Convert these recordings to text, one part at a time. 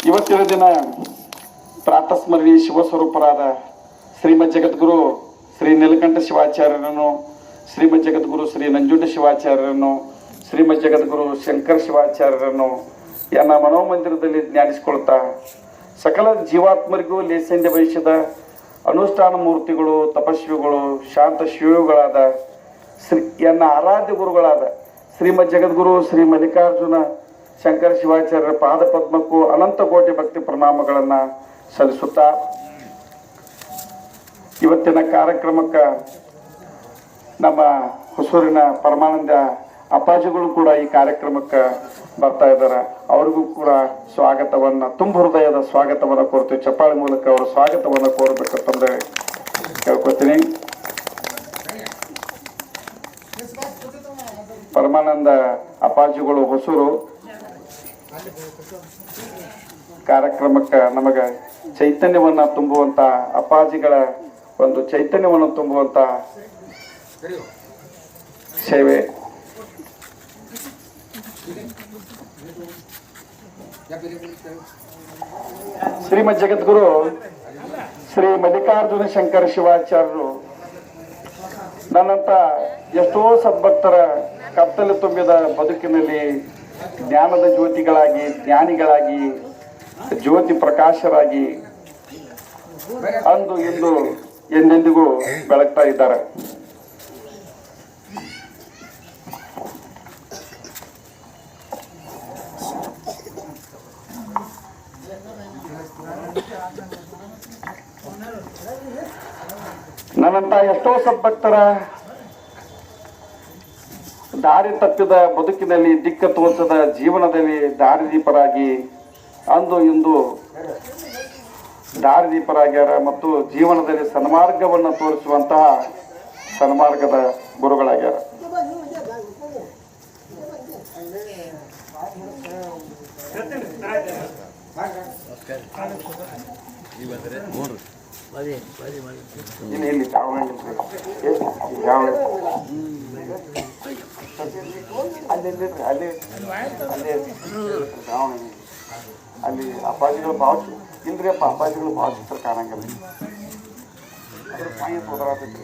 ಇವತ್ತಿನ ದಿನ ಪ್ರಾತಸ್ಮರಣಿ ಶಿವಸ್ವರೂಪರಾದ ಶ್ರೀಮದ್ ಜಗದ್ಗುರು ಶ್ರೀ ನೀಲಕಂಠ ಶಿವಾಚಾರ್ಯರನ್ನು, ಶ್ರೀಮದ್ ಜಗದ್ಗುರು ಶ್ರೀ ನಂಜುಂಡ ಶಿವಾಚಾರ್ಯರನ್ನು, ಶ್ರೀಮದ್ ಜಗದ್ಗುರು ಶಂಕರ ಶಿವಾಚಾರ್ಯರನ್ನು ಎನ್ನ ಮನೋಮಂದಿರದಲ್ಲಿ ಜ್ಞಾನಿಸಿಕೊಳ್ತಾ ಸಕಲ ಜೀವಾತ್ಮರಿಗೂ ಲೇಸಂಜ ವಹಿಸಿದ ಅನುಷ್ಠಾನ ಮೂರ್ತಿಗಳು, ತಪಸ್ವಿಗಳು, ಶಾಂತ ಶಿವಗಳಾದ ಎನ್ನ ಆರಾಧ್ಯ ಗುರುಗಳಾದ ಶ್ರೀಮದ್ ಜಗದ್ಗುರು ಶ್ರೀ ಮಲ್ಲಿಕಾರ್ಜುನ ಶಂಕರ ಶಿವಾಚಾರ್ಯರ ಪಾದ ಪದ್ಮಕ್ಕೂ ಅನಂತ ಕೋಟಿ ಭಕ್ತಿ ಪ್ರಣಾಮಗಳನ್ನು ಸಲ್ಲಿಸುತ್ತಾ ಇವತ್ತಿನ ಕಾರ್ಯಕ್ರಮಕ್ಕೆ ನಮ್ಮ ಹೊಸೂರಿನ ಪರಮಾನಂದ ಅಪ್ಪಾಜಿಗಳು ಕೂಡ ಈ ಕಾರ್ಯಕ್ರಮಕ್ಕೆ ಬರ್ತಾ ಇದ್ದಾರೆ. ಅವ್ರಿಗೂ ಕೂಡ ಸ್ವಾಗತವನ್ನು, ತುಂಬ ಹೃದಯದ ಸ್ವಾಗತವನ್ನು ಕೋರ್ತೀವಿ. ಚಪ್ಪಾಳೆ ಮೂಲಕ ಅವರ ಸ್ವಾಗತವನ್ನು ಕೋರಬೇಕಂತಂದ್ರೆ ಕೇಳ್ಕೊತೀನಿ. ಪರಮಾನಂದ ಅಪ್ಪಾಜಿಗಳು ಹೊಸೂರು ಕಾರ್ಯಕ್ರಮಕ್ಕೆ ನಮಗೆ ಚೈತನ್ಯವನ್ನು ತುಂಬುವಂತ, ಅಪ್ಪಾಜಿಗಳ ಒಂದು ಚೈತನ್ಯವನ್ನು ತುಂಬುವಂತ ಸೇವೆ. ಶ್ರೀಮದ್ ಜಗದ್ಗುರು ಶ್ರೀ ಮಲ್ಲಿಕಾರ್ಜುನ ಶಂಕರ ಶಿವಾಚಾರ್ಯರು ನನ್ನಂತ ಎಷ್ಟೋ ಸದ್ಭಕ್ತರ ಕತ್ತಲು ತುಂಬಿದ ಬದುಕಿನಲ್ಲಿ ಜ್ಞಾನದ ಜ್ಯೋತಿಗಳಾಗಿ, ಜ್ಞಾನಿಗಳಾಗಿ, ಜ್ಯೋತಿ ಪ್ರಕಾಶರಾಗಿ ಅಂದು ಇಂದು ಎಂದೆಂದಿಗೂ ಬೆಳಗ್ತಾ ಇದ್ದಾರೆ. ನನ್ನಂತ ಎಷ್ಟೋ ಸದ್ಭಕ್ತರ ದಾರಿ ತಪ್ಪಿದ ಬದುಕಿನಲ್ಲಿ, ದಿಕ್ಕ ತೋಚದ ಜೀವನದಲ್ಲಿ ದಾರಿದೀಪರಾಗಿ ಅಂದು ಇಂದು ದಾರಿದೀಪರಾಗ್ಯಾರ ಮತ್ತು ಜೀವನದಲ್ಲಿ ಸನ್ಮಾರ್ಗವನ್ನು ತೋರಿಸುವಂತಹ ಸನ್ಮಾರ್ಗದ ಗುರುಗಳಾಗ್ಯಾರ. ಇಲ್ಲಿ ಅಲ್ಲಿ ಅಪ್ಪಾಜಿಗಳು ಭಾಳ ಇಲ್ರಿ ಅಪ್ಪ, ಅಪ್ಪಾಜಿಗಳು ಭಾಳ ಚಿತ್ರ ಕಾಣಂಗಿಲ್ಲ. ಅದ್ರ ಪಾಯ ಸೋದರಾತೈತಿ.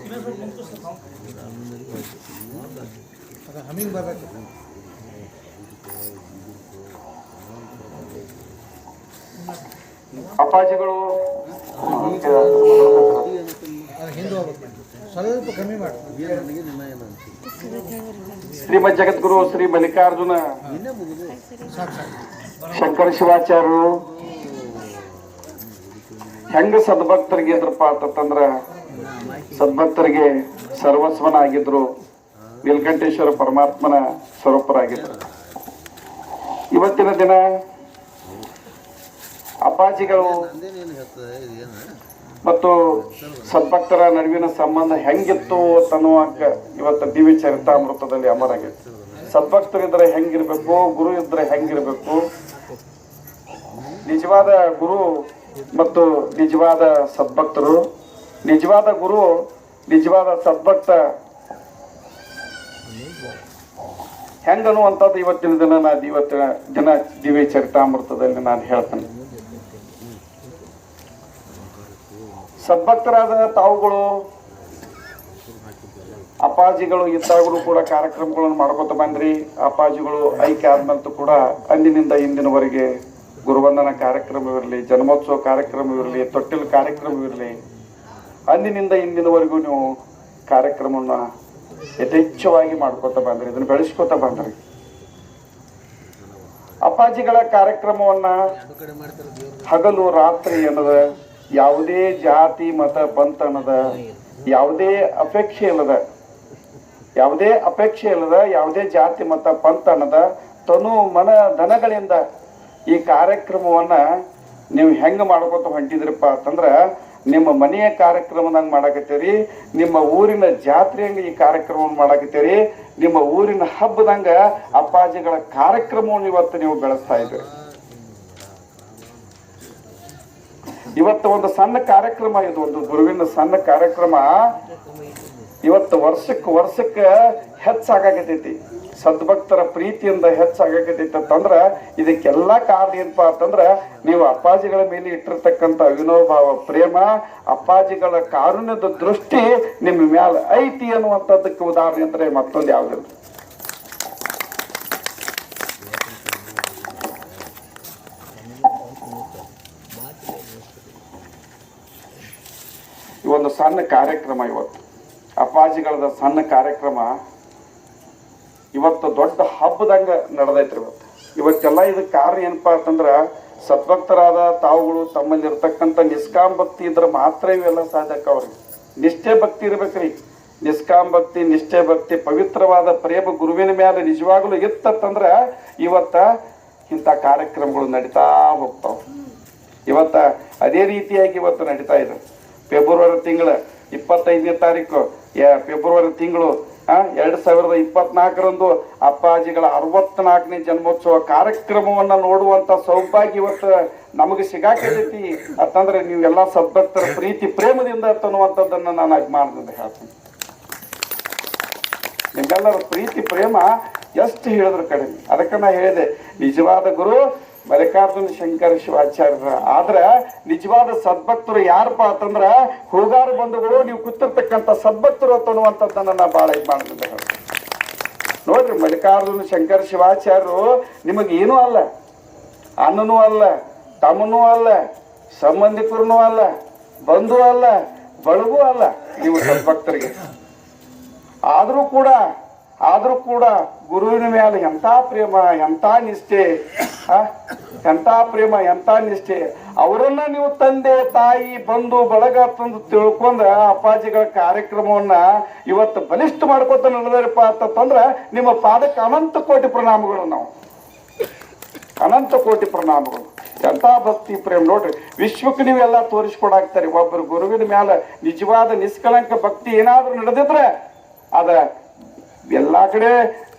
ಅಪ್ಪಾಜಿಗಳು ಸ್ವಲ್ಪ ಕಮ್ಮಿ ಮಾಡಿ. ಶ್ರೀಮದ್ ಜಗದ್ಗುರು ಶ್ರೀ ಮಲ್ಲಿಕಾರ್ಜುನ ಶಂಕರ ಶಿವಾಚಾರ್ಯರು ಹೆಂಗ ಸದ್ಭಕ್ತರಿಗೆ ಇದ್ರಪ್ಪ ಅಂತಂದ್ರ ಸದ್ಭಕ್ತರಿಗೆ ಸರ್ವಸ್ವನ ಆಗಿದ್ರು. ನೀಲಕಂಠೇಶ್ವರ ಪರಮಾತ್ಮನ ಸ್ವರೂಪರಾಗಿದ್ರು. ಇವತ್ತಿನ ದಿನ ಅಪ್ಪಾಜಿಗಳು ಮತ್ತು ಸದ್ಭಕ್ತರ ನಡುವಿನ ಸಂಬಂಧ ಹೆಂಗಿತ್ತು ಅನ್ನುವಾಗ ಇವತ್ತು ದಿವ್ಯ ಚರಿತಾಮೃತದಲ್ಲಿ ಅಮರಾಗಿದೆ. ಸದ್ಭಕ್ತರಿದ್ರೆ ಹೆಂಗಿರ್ಬೇಕು, ಗುರು ಇದ್ರೆ ಹೆಂಗಿರ್ಬೇಕು, ನಿಜವಾದ ಗುರು ಮತ್ತು ನಿಜವಾದ ಸದ್ಭಕ್ತರು, ನಿಜವಾದ ಗುರು ನಿಜವಾದ ಸದ್ಭಕ್ತ ಹೆಂಗನ್ನುವಂಥದ್ದು ಇವತ್ತಿನ ದಿನ ದಿವ್ಯ ಚರಿತಾಮೃತದಲ್ಲಿ ನಾನು ಹೇಳ್ತೇನೆ. ಸದ್ಭಕ್ತರಾದ ತಾವುಗಳು ಅಪ್ಪಾಜಿಗಳು ಇದ್ದಾಗಲೂ ಕೂಡ ಕಾರ್ಯಕ್ರಮಗಳನ್ನು ಮಾಡ್ಕೊತ ಬಂದ್ರಿ. ಅಪ್ಪಾಜಿಗಳು ಐಕ್ಯ ಆದ್ಮೇಲೆ ಕೂಡ ಅಂದಿನಿಂದ ಇಂದಿನವರೆಗೆ ಗುರುವಂದನ ಕಾರ್ಯಕ್ರಮವಿರಲಿ, ಜನ್ಮೋತ್ಸವ ಕಾರ್ಯಕ್ರಮವಿರಲಿ, ತೊಟ್ಟಿಲು ಕಾರ್ಯಕ್ರಮವಿರಲಿ, ಅಂದಿನಿಂದ ಇಂದಿನವರೆಗೂ ನೀವು ಕಾರ್ಯಕ್ರಮವನ್ನು ಯಥೇಚ್ಛವಾಗಿ ಮಾಡ್ಕೊತ ಬಂದ್ರಿ, ಇದನ್ನು ಬೆಳೆಸ್ಕೊತ ಬಂದ್ರಿ. ಅಪ್ಪಾಜಿಗಳ ಕಾರ್ಯಕ್ರಮವನ್ನ ಹಗಲು ರಾತ್ರಿ ಅನ್ನದ, ಯಾವುದೇ ಜಾತಿ ಮತ ಪಂಥ ಅನ್ನದ, ಯಾವುದೇ ಅಪೇಕ್ಷೆ ಇಲ್ಲದ, ಯಾವುದೇ ಜಾತಿ ಮತ ಪಂಥ ಅನ್ನದ, ತನು ಮನ ಧನಗಳಿಂದ ಈ ಕಾರ್ಯಕ್ರಮವನ್ನ ನೀವು ಹೆಂಗ ಮಾಡ್ಕೊತ ಹೊಂಟಿದ್ರಪ್ಪ ಅಂತಂದ್ರ, ನಿಮ್ಮ ಮನೆಯ ಕಾರ್ಯಕ್ರಮದಂಗೆ ಮಾಡಾಕತ್ತೀರಿ, ನಿಮ್ಮ ಊರಿನ ಜಾತ್ರೆಯಂಗೆ ಈ ಕಾರ್ಯಕ್ರಮವನ್ನು ಮಾಡಾಕತ್ತೀರಿ, ನಿಮ್ಮ ಊರಿನ ಹಬ್ಬದಂಗ ಅಪ್ಪಾಜಿಗಳ ಕಾರ್ಯಕ್ರಮವನ್ನು ಇವತ್ತು ನೀವು ಬೆಳೆಸ್ತಾ ಇದ್ದೀರಿ. ಇವತ್ತು ಒಂದು ಸಣ್ಣ ಕಾರ್ಯಕ್ರಮ, ಇದು ಒಂದು ಗುರುವಿನ ಸಣ್ಣ ಕಾರ್ಯಕ್ರಮ ಇವತ್ತು ವರ್ಷಕ್ಕೆ ಹೆಚ್ಚಾಗತೈತಿ, ಸದ್ಭಕ್ತರ ಪ್ರೀತಿಯಿಂದ ಹೆಚ್ಚಾಗತೈತಿ ಅಂತಂದ್ರ ಇದಕ್ಕೆಲ್ಲ ಕಾರಣ ಏನಪ್ಪಾ ಅಂತಂದ್ರ ನೀವು ಅಪ್ಪಾಜಿಗಳ ಮೇಲೆ ಇಟ್ಟಿರ್ತಕ್ಕಂಥ ಅವಿನೋಭಾವ ಪ್ರೇಮ, ಅಪ್ಪಾಜಿಗಳ ಕಾರುಣ್ಯದ ದೃಷ್ಟಿ ನಿಮ್ಮ ಮ್ಯಾಲ ಐತಿ ಅನ್ನುವಂಥದ್ದಕ್ಕೆ ಉದಾಹರಣೆ ಅಂದ್ರೆ ಮತ್ತೊಂದು ಯಾವ್ದಿಲ್ಲ. ಒಂದು ಸಣ್ಣ ಕಾರ್ಯಕ್ರಮ ಇವತ್ತು ಅಪ್ಪಾಜಿಗಳದ ಸಣ್ಣ ಕಾರ್ಯಕ್ರಮ ಇವತ್ತು ದೊಡ್ಡ ಹಬ್ಬದಂಗ ನಡೆದೈತ್ರಿ. ಇವತ್ತೆಲ್ಲ ಇದಕ್ಕೆ ಕಾರಣ ಏನಪ್ಪಾ ಅಂತಂದ್ರ ಸದ್ಭಕ್ತರಾದ ತಾವುಗಳು ತಮ್ಮಲ್ಲಿ ಇರ್ತಕ್ಕಂಥ ನಿಷ್ಕಾಮ ಭಕ್ತಿ ಇದ್ರೆ ಮಾತ್ರ ಇವೆಲ್ಲ ಸಾಧಕ ಅವ್ರಿಗೆ. ನಿಷ್ಠೆ ಭಕ್ತಿ ಇರ್ಬೇಕ್ರಿ. ನಿಷ್ಕಾಮ ಭಕ್ತಿ, ನಿಷ್ಠೆ ಭಕ್ತಿ, ಪವಿತ್ರವಾದ ಪ್ರೇಮ ಗುರುವಿನ ಮೇಲೆ ನಿಜವಾಗ್ಲೂ ಇತ್ತಂದ್ರ ಇವತ್ತ ಇಂಥ ಕಾರ್ಯಕ್ರಮಗಳು ನಡೀತಾ ಹೋಗ್ತಾವ. ಇವತ್ತ ಅದೇ ರೀತಿಯಾಗಿ ಇವತ್ತು ನಡೀತಾ ಇದೆ. ಫೆಬ್ರವರಿ ತಿಂಗಳ 25ನೇ ತಾರೀಕು ಫೆಬ್ರವರಿ ತಿಂಗಳು 2024ರಂದು ಅಪ್ಪಾಜಿಗಳ 64ನೇ ಜನ್ಮೋತ್ಸವ ಕಾರ್ಯಕ್ರಮವನ್ನ ನೋಡುವಂತ ಸೌಭಾಗ್ಯ ಇವತ್ತು ನಮಗೆ ಸಿಗಾಕೈತಿ ಅಂತಂದ್ರೆ ನೀವೆಲ್ಲ ಸದ್ಭಕ್ತರ ಪ್ರೀತಿ ಪ್ರೇಮದಿಂದ ಅನ್ನುವಂಥದ್ದನ್ನ ನಾನು ಅಭಿಮಾನದಿಂದ ಹೇಳ್ತೀನಿ. ನಿಮ್ಮೆಲ್ಲರ ಪ್ರೀತಿ ಪ್ರೇಮ ಎಷ್ಟು ಹೇಳಿದ್ರು ಕಡಿಮೆ. ಅದಕ್ಕೆ ನಾ ಹೇಳಿದೆ, ನಿಜವಾದ ಗುರು ಮಲ್ಲಿಕಾರ್ಜುನ ಶಂಕರ ಶಿವಾಚಾರ್ಯರ. ಆದ್ರ ನಿಜವಾದ ಸದ್ಭಕ್ತರು ಯಾರಪ್ಪ ಅಂತಂದ್ರ ಹೂಗಾರ ಬಂಧುಗಳು, ನೀವು ಕೂತಿರ್ತಕ್ಕಂಥ ಸದ್ಭಕ್ತರು ಅನ್ನುವಂಥದ್ದನ್ನ ನಾ ಬಹಳ ಇದು ಮಾಡಿದ್ದೆ. ನೋಡ್ರಿ, ಮಲ್ಲಿಕಾರ್ಜುನ ಶಂಕರ ಶಿವಾಚಾರ್ಯರು ನಿಮಗೆ ಏನೂ ಅಲ್ಲ, ಅಣ್ಣನೂ ಅಲ್ಲ, ತಮ್ಮನೂ ಅಲ್ಲ, ಸಂಬಂಧಿಕರನೂ ಅಲ್ಲ, ಬಂಧು ಅಲ್ಲ, ಬಳಗೂ ಅಲ್ಲ ನೀವು ಸದ್ಭಕ್ತರಿಗೆ. ಆದ್ರೂ ಕೂಡ ಗುರುವಿನ ಮೇಲೆ ಎಂಥ ಪ್ರೇಮ, ಎಂಥ ನಿಷ್ಠೆ, ಎಂಥ ಪ್ರೇಮ, ಎಂಥ ನಿಷ್ಠೆ. ಅವರನ್ನ ನೀವು ತಂದೆ ತಾಯಿ ಬಂಧು ಬಳಗ ತಂದು ತಿಳ್ಕೊಂಡ ಅಪ್ಪಾಜಿಗಳ ಕಾರ್ಯಕ್ರಮವನ್ನ ಇವತ್ತು ಬಲಿಷ್ಠ ಮಾಡ್ಕೊತ ನಡೆದರಪ್ಪ ಅಂತಂದ್ರ ನಿಮ್ಮ ಪಾದಕ್ಕೆ ಅನಂತ ಕೋಟಿ ಪ್ರಣಾಮಗಳು. ನಾವು ಅನಂತ ಕೋಟಿ ಪ್ರಣಾಮಗಳು. ಎಂಥ ಭಕ್ತಿ ಪ್ರೇಮ ನೋಡ್ರಿ. ವಿಶ್ವಕ್ಕೆ ನೀವೆಲ್ಲ ತೋರಿಸ್ಕೊಡಾಕ್ತಾರೆ. ಒಬ್ಬರು ಗುರುವಿನ ಮೇಲೆ ನಿಜವಾದ ನಿಷ್ಕಳಂಕ ಭಕ್ತಿ ಏನಾದ್ರೂ ನಡೆದಿದ್ರೆ ಅದ ಎಲ್ಲಾ ಕಡೆ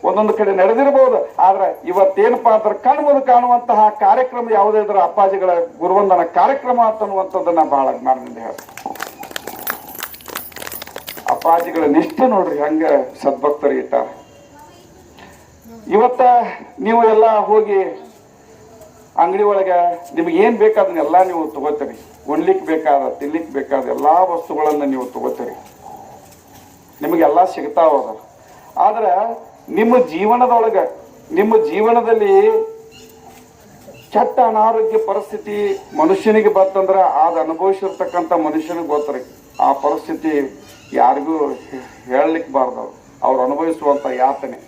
ಒಂದೊಂದು ಕಡೆ ನಡೆದಿರಬಹುದು. ಆದ್ರೆ ಇವತ್ತೇನಪ್ಪಾ ಅಂದ್ರೆ ಕಣ್ಮುಂದೆ ಕಾಣುವಂತಹ ಕಾರ್ಯಕ್ರಮ ಯಾವುದೇ ಇದ್ರೆ ಅಪ್ಪಾಜಿಗಳ ಗುರುವಂದನ ಕಾರ್ಯಕ್ರಮ ಅಂತನ್ನುವಂಥದ್ದನ್ನ ಬಹಳ ಅಭಿಮಾನದಿಂದ ಹೇಳ್ತೀನಿ. ಅಪ್ಪಾಜಿಗಳ ನಿಷ್ಠೆ ನೋಡ್ರಿ ಹಂಗ ಸದ್ಭಕ್ತರು ಇಟ್ಟಾರ. ಇವತ್ತ ನೀವು ಎಲ್ಲ ಹೋಗಿ ಅಂಗಡಿ ಒಳಗ ನಿಮ್ಗೆ ಏನ್ ಬೇಕಾದನ್ನೆಲ್ಲ ನೀವು ತಗೋತೀರಿ. ಉಣ್ಲಿಕ್ಕೆ ಬೇಕಾದ, ತಿನ್ಲಿಕ್ಕೆ ಬೇಕಾದ ಎಲ್ಲಾ ವಸ್ತುಗಳನ್ನ ನೀವು ತಗೋತೀರಿ. ನಿಮಗೆಲ್ಲ ಸಿಗ್ತಾವ. ಆದ್ರೆ ನಿಮ್ಮ ಜೀವನದೊಳಗ, ನಿಮ್ಮ ಜೀವನದಲ್ಲಿ ಕೆಟ್ಟ ಅನಾರೋಗ್ಯ ಪರಿಸ್ಥಿತಿ ಮನುಷ್ಯನಿಗೆ ಬಂತಂದ್ರ ಅದ್ ಅನುಭವಿಸಿರ್ತಕ್ಕಂಥ ಮನುಷ್ಯನಿಗೆ ಗೊತ್ತರಿ. ಆ ಪರಿಸ್ಥಿತಿ ಯಾರಿಗೂ ಹೇಳಲಿಕ್ಕೆ ಬಾರ್ದವ್ರು, ಅವ್ರು ಅನುಭವಿಸುವಂತ ಯಾತನೆ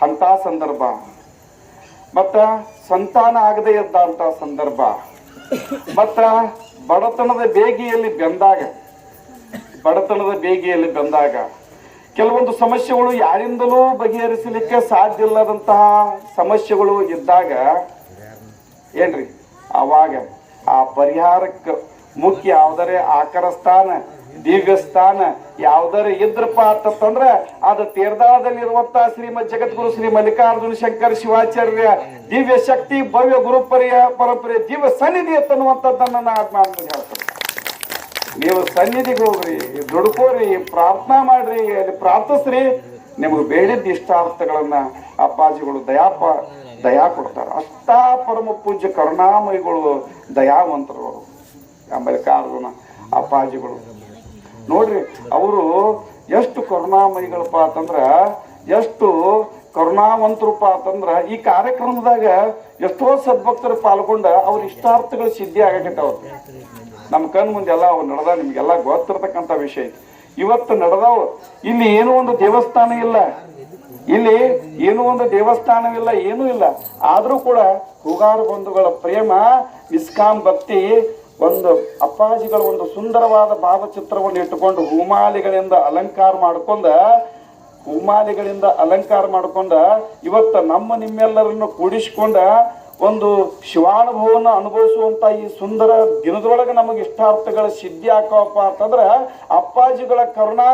ಅಂತ ಸಂದರ್ಭ. ಮತ್ತ ಸಂತಾನ ಆಗದೆ ಇದ್ದಂತ ಸಂದರ್ಭ, ಮತ್ತ ಬಡತನದ ಬೇಗೆಯಲ್ಲಿ ಬೆಂದಾಗ ಕೆಲವೊಂದು ಸಮಸ್ಯೆಗಳು ಯಾರಿಂದಲೂ ಬಗೆಹರಿಸಲಿಕ್ಕೆ ಸಾಧ್ಯ ಇಲ್ಲದಂತಹ ಸಮಸ್ಯೆಗಳು ಇದ್ದಾಗ ಏನ್ರಿ, ಅವಾಗ ಆ ಪರಿಹಾರಕ್ಕೆ ಮುಖ್ಯ ಯಾವುದರೆ ಆಕರ ಸ್ಥಾನ, ದಿವ್ಯ ಸ್ಥಾನ ಯಾವುದರೆ ಇದ್ರಪ್ಪ ಅಂತಂದ್ರ ಅದು ತೀರ್ಥಾಳದಲ್ಲಿರುವಂತಹ ಶ್ರೀಮದ್ ಜಗದ್ಗುರು ಶ್ರೀ ಮಲ್ಲಿಕಾರ್ಜುನ ಶಂಕರ ಶಿವಾಚಾರ್ಯ ದಿವ್ಯ ಶಕ್ತಿ ಭವ್ಯ ಗುರುಪರಿಯ ಪರಂಪರೆ ದಿವ್ಯ ಸನ್ನಿಧಿ ಅಂತನ್ನುವಂಥದ್ದನ್ನ ನಾ ಹೇಳ್ತೇನೆ. ನೀವು ಸನ್ನಿಧಿಗೆ ಹೋಗ್ರಿ, ದುಡ್ಕೋರಿ, ಪ್ರಾರ್ಥನಾ ಮಾಡ್ರಿ, ಅಲ್ಲಿ ಪ್ರಾರ್ಥಿಸ್ರಿ. ನಿಮಗೆ ಬೇಡಿದ್ದ ಇಷ್ಟಾರ್ಥಗಳನ್ನ ಅಪ್ಪಾಜಿಗಳು ದಯಾ ಕೊಡ್ತಾರೆ. ಅಷ್ಟಾ ಪರಮ ಪೂಜ್ಯ ಕರುಣಾಮಯಿಗಳು, ದಯಾವಂತರು ಮಲ್ಲಿಕಾರ್ಜುನ ಅಪ್ಪಾಜಿಗಳು. ನೋಡ್ರಿ, ಅವರು ಎಷ್ಟು ಕರುಣಾಮಯಿಗಳಪ್ಪ ಅಂತಂದ್ರ, ಎಷ್ಟು ಕರುಣಾವಂತರಪ್ಪ ಅಂತಂದ್ರ ಈ ಕಾರ್ಯಕ್ರಮದಾಗ ಎಷ್ಟೋ ಸದ್ಭಕ್ತರು ಪಾಲ್ಗೊಂಡ ಅವ್ರ ಇಷ್ಟಾರ್ಥಗಳು ಸಿದ್ಧಿ ಆಗಕತ್ತಾವ. ನಮ್ಮ ಕಣ್ ಮುಂದೆ ಎಲ್ಲ ಅವು ನಡೆದ, ನಿಮ್ಗೆಲ್ಲ ಗೊತ್ತಿರ್ತಕ್ಕಂಥ ವಿಷಯ. ಇವತ್ತು ನಡೆದಾವ. ಇಲ್ಲಿ ಏನೋ ಒಂದು ದೇವಸ್ಥಾನವಿಲ್ಲ, ಏನೂ ಇಲ್ಲ. ಆದ್ರೂ ಕೂಡ ಹೂಗಾರ ಬಂಧುಗಳ ಪ್ರೇಮ, ನಿಷ್ಕಾಮ್ ಭಕ್ತಿ, ಒಂದು ಅಪ್ಪಾಜಿಗಳ ಒಂದು ಸುಂದರವಾದ ಭಾವಚಿತ್ರವನ್ನು ಇಟ್ಟುಕೊಂಡು ಹೂಮಾಲಿಗಳಿಂದ ಅಲಂಕಾರ ಮಾಡ್ಕೊಂಡ ಇವತ್ತು ನಿಮ್ಮೆಲ್ಲರನ್ನು ಕೂಡಿಸಿಕೊಂಡ ಒಂದು ಶಿವಾನುಭವವನ್ನು ಅನುಭವಿಸುವಂತ ಈ ಸುಂದರ ದಿನದೊಳಗೆ ನಮಗೆ ಇಷ್ಟಾರ್ಥಗಳ ಸಿದ್ಧಿ ಹಾಕವಪ್ಪ ಅಂತಂದ್ರ ಅಪ್ಪಾಜಿಗಳ ಕರುಣಾ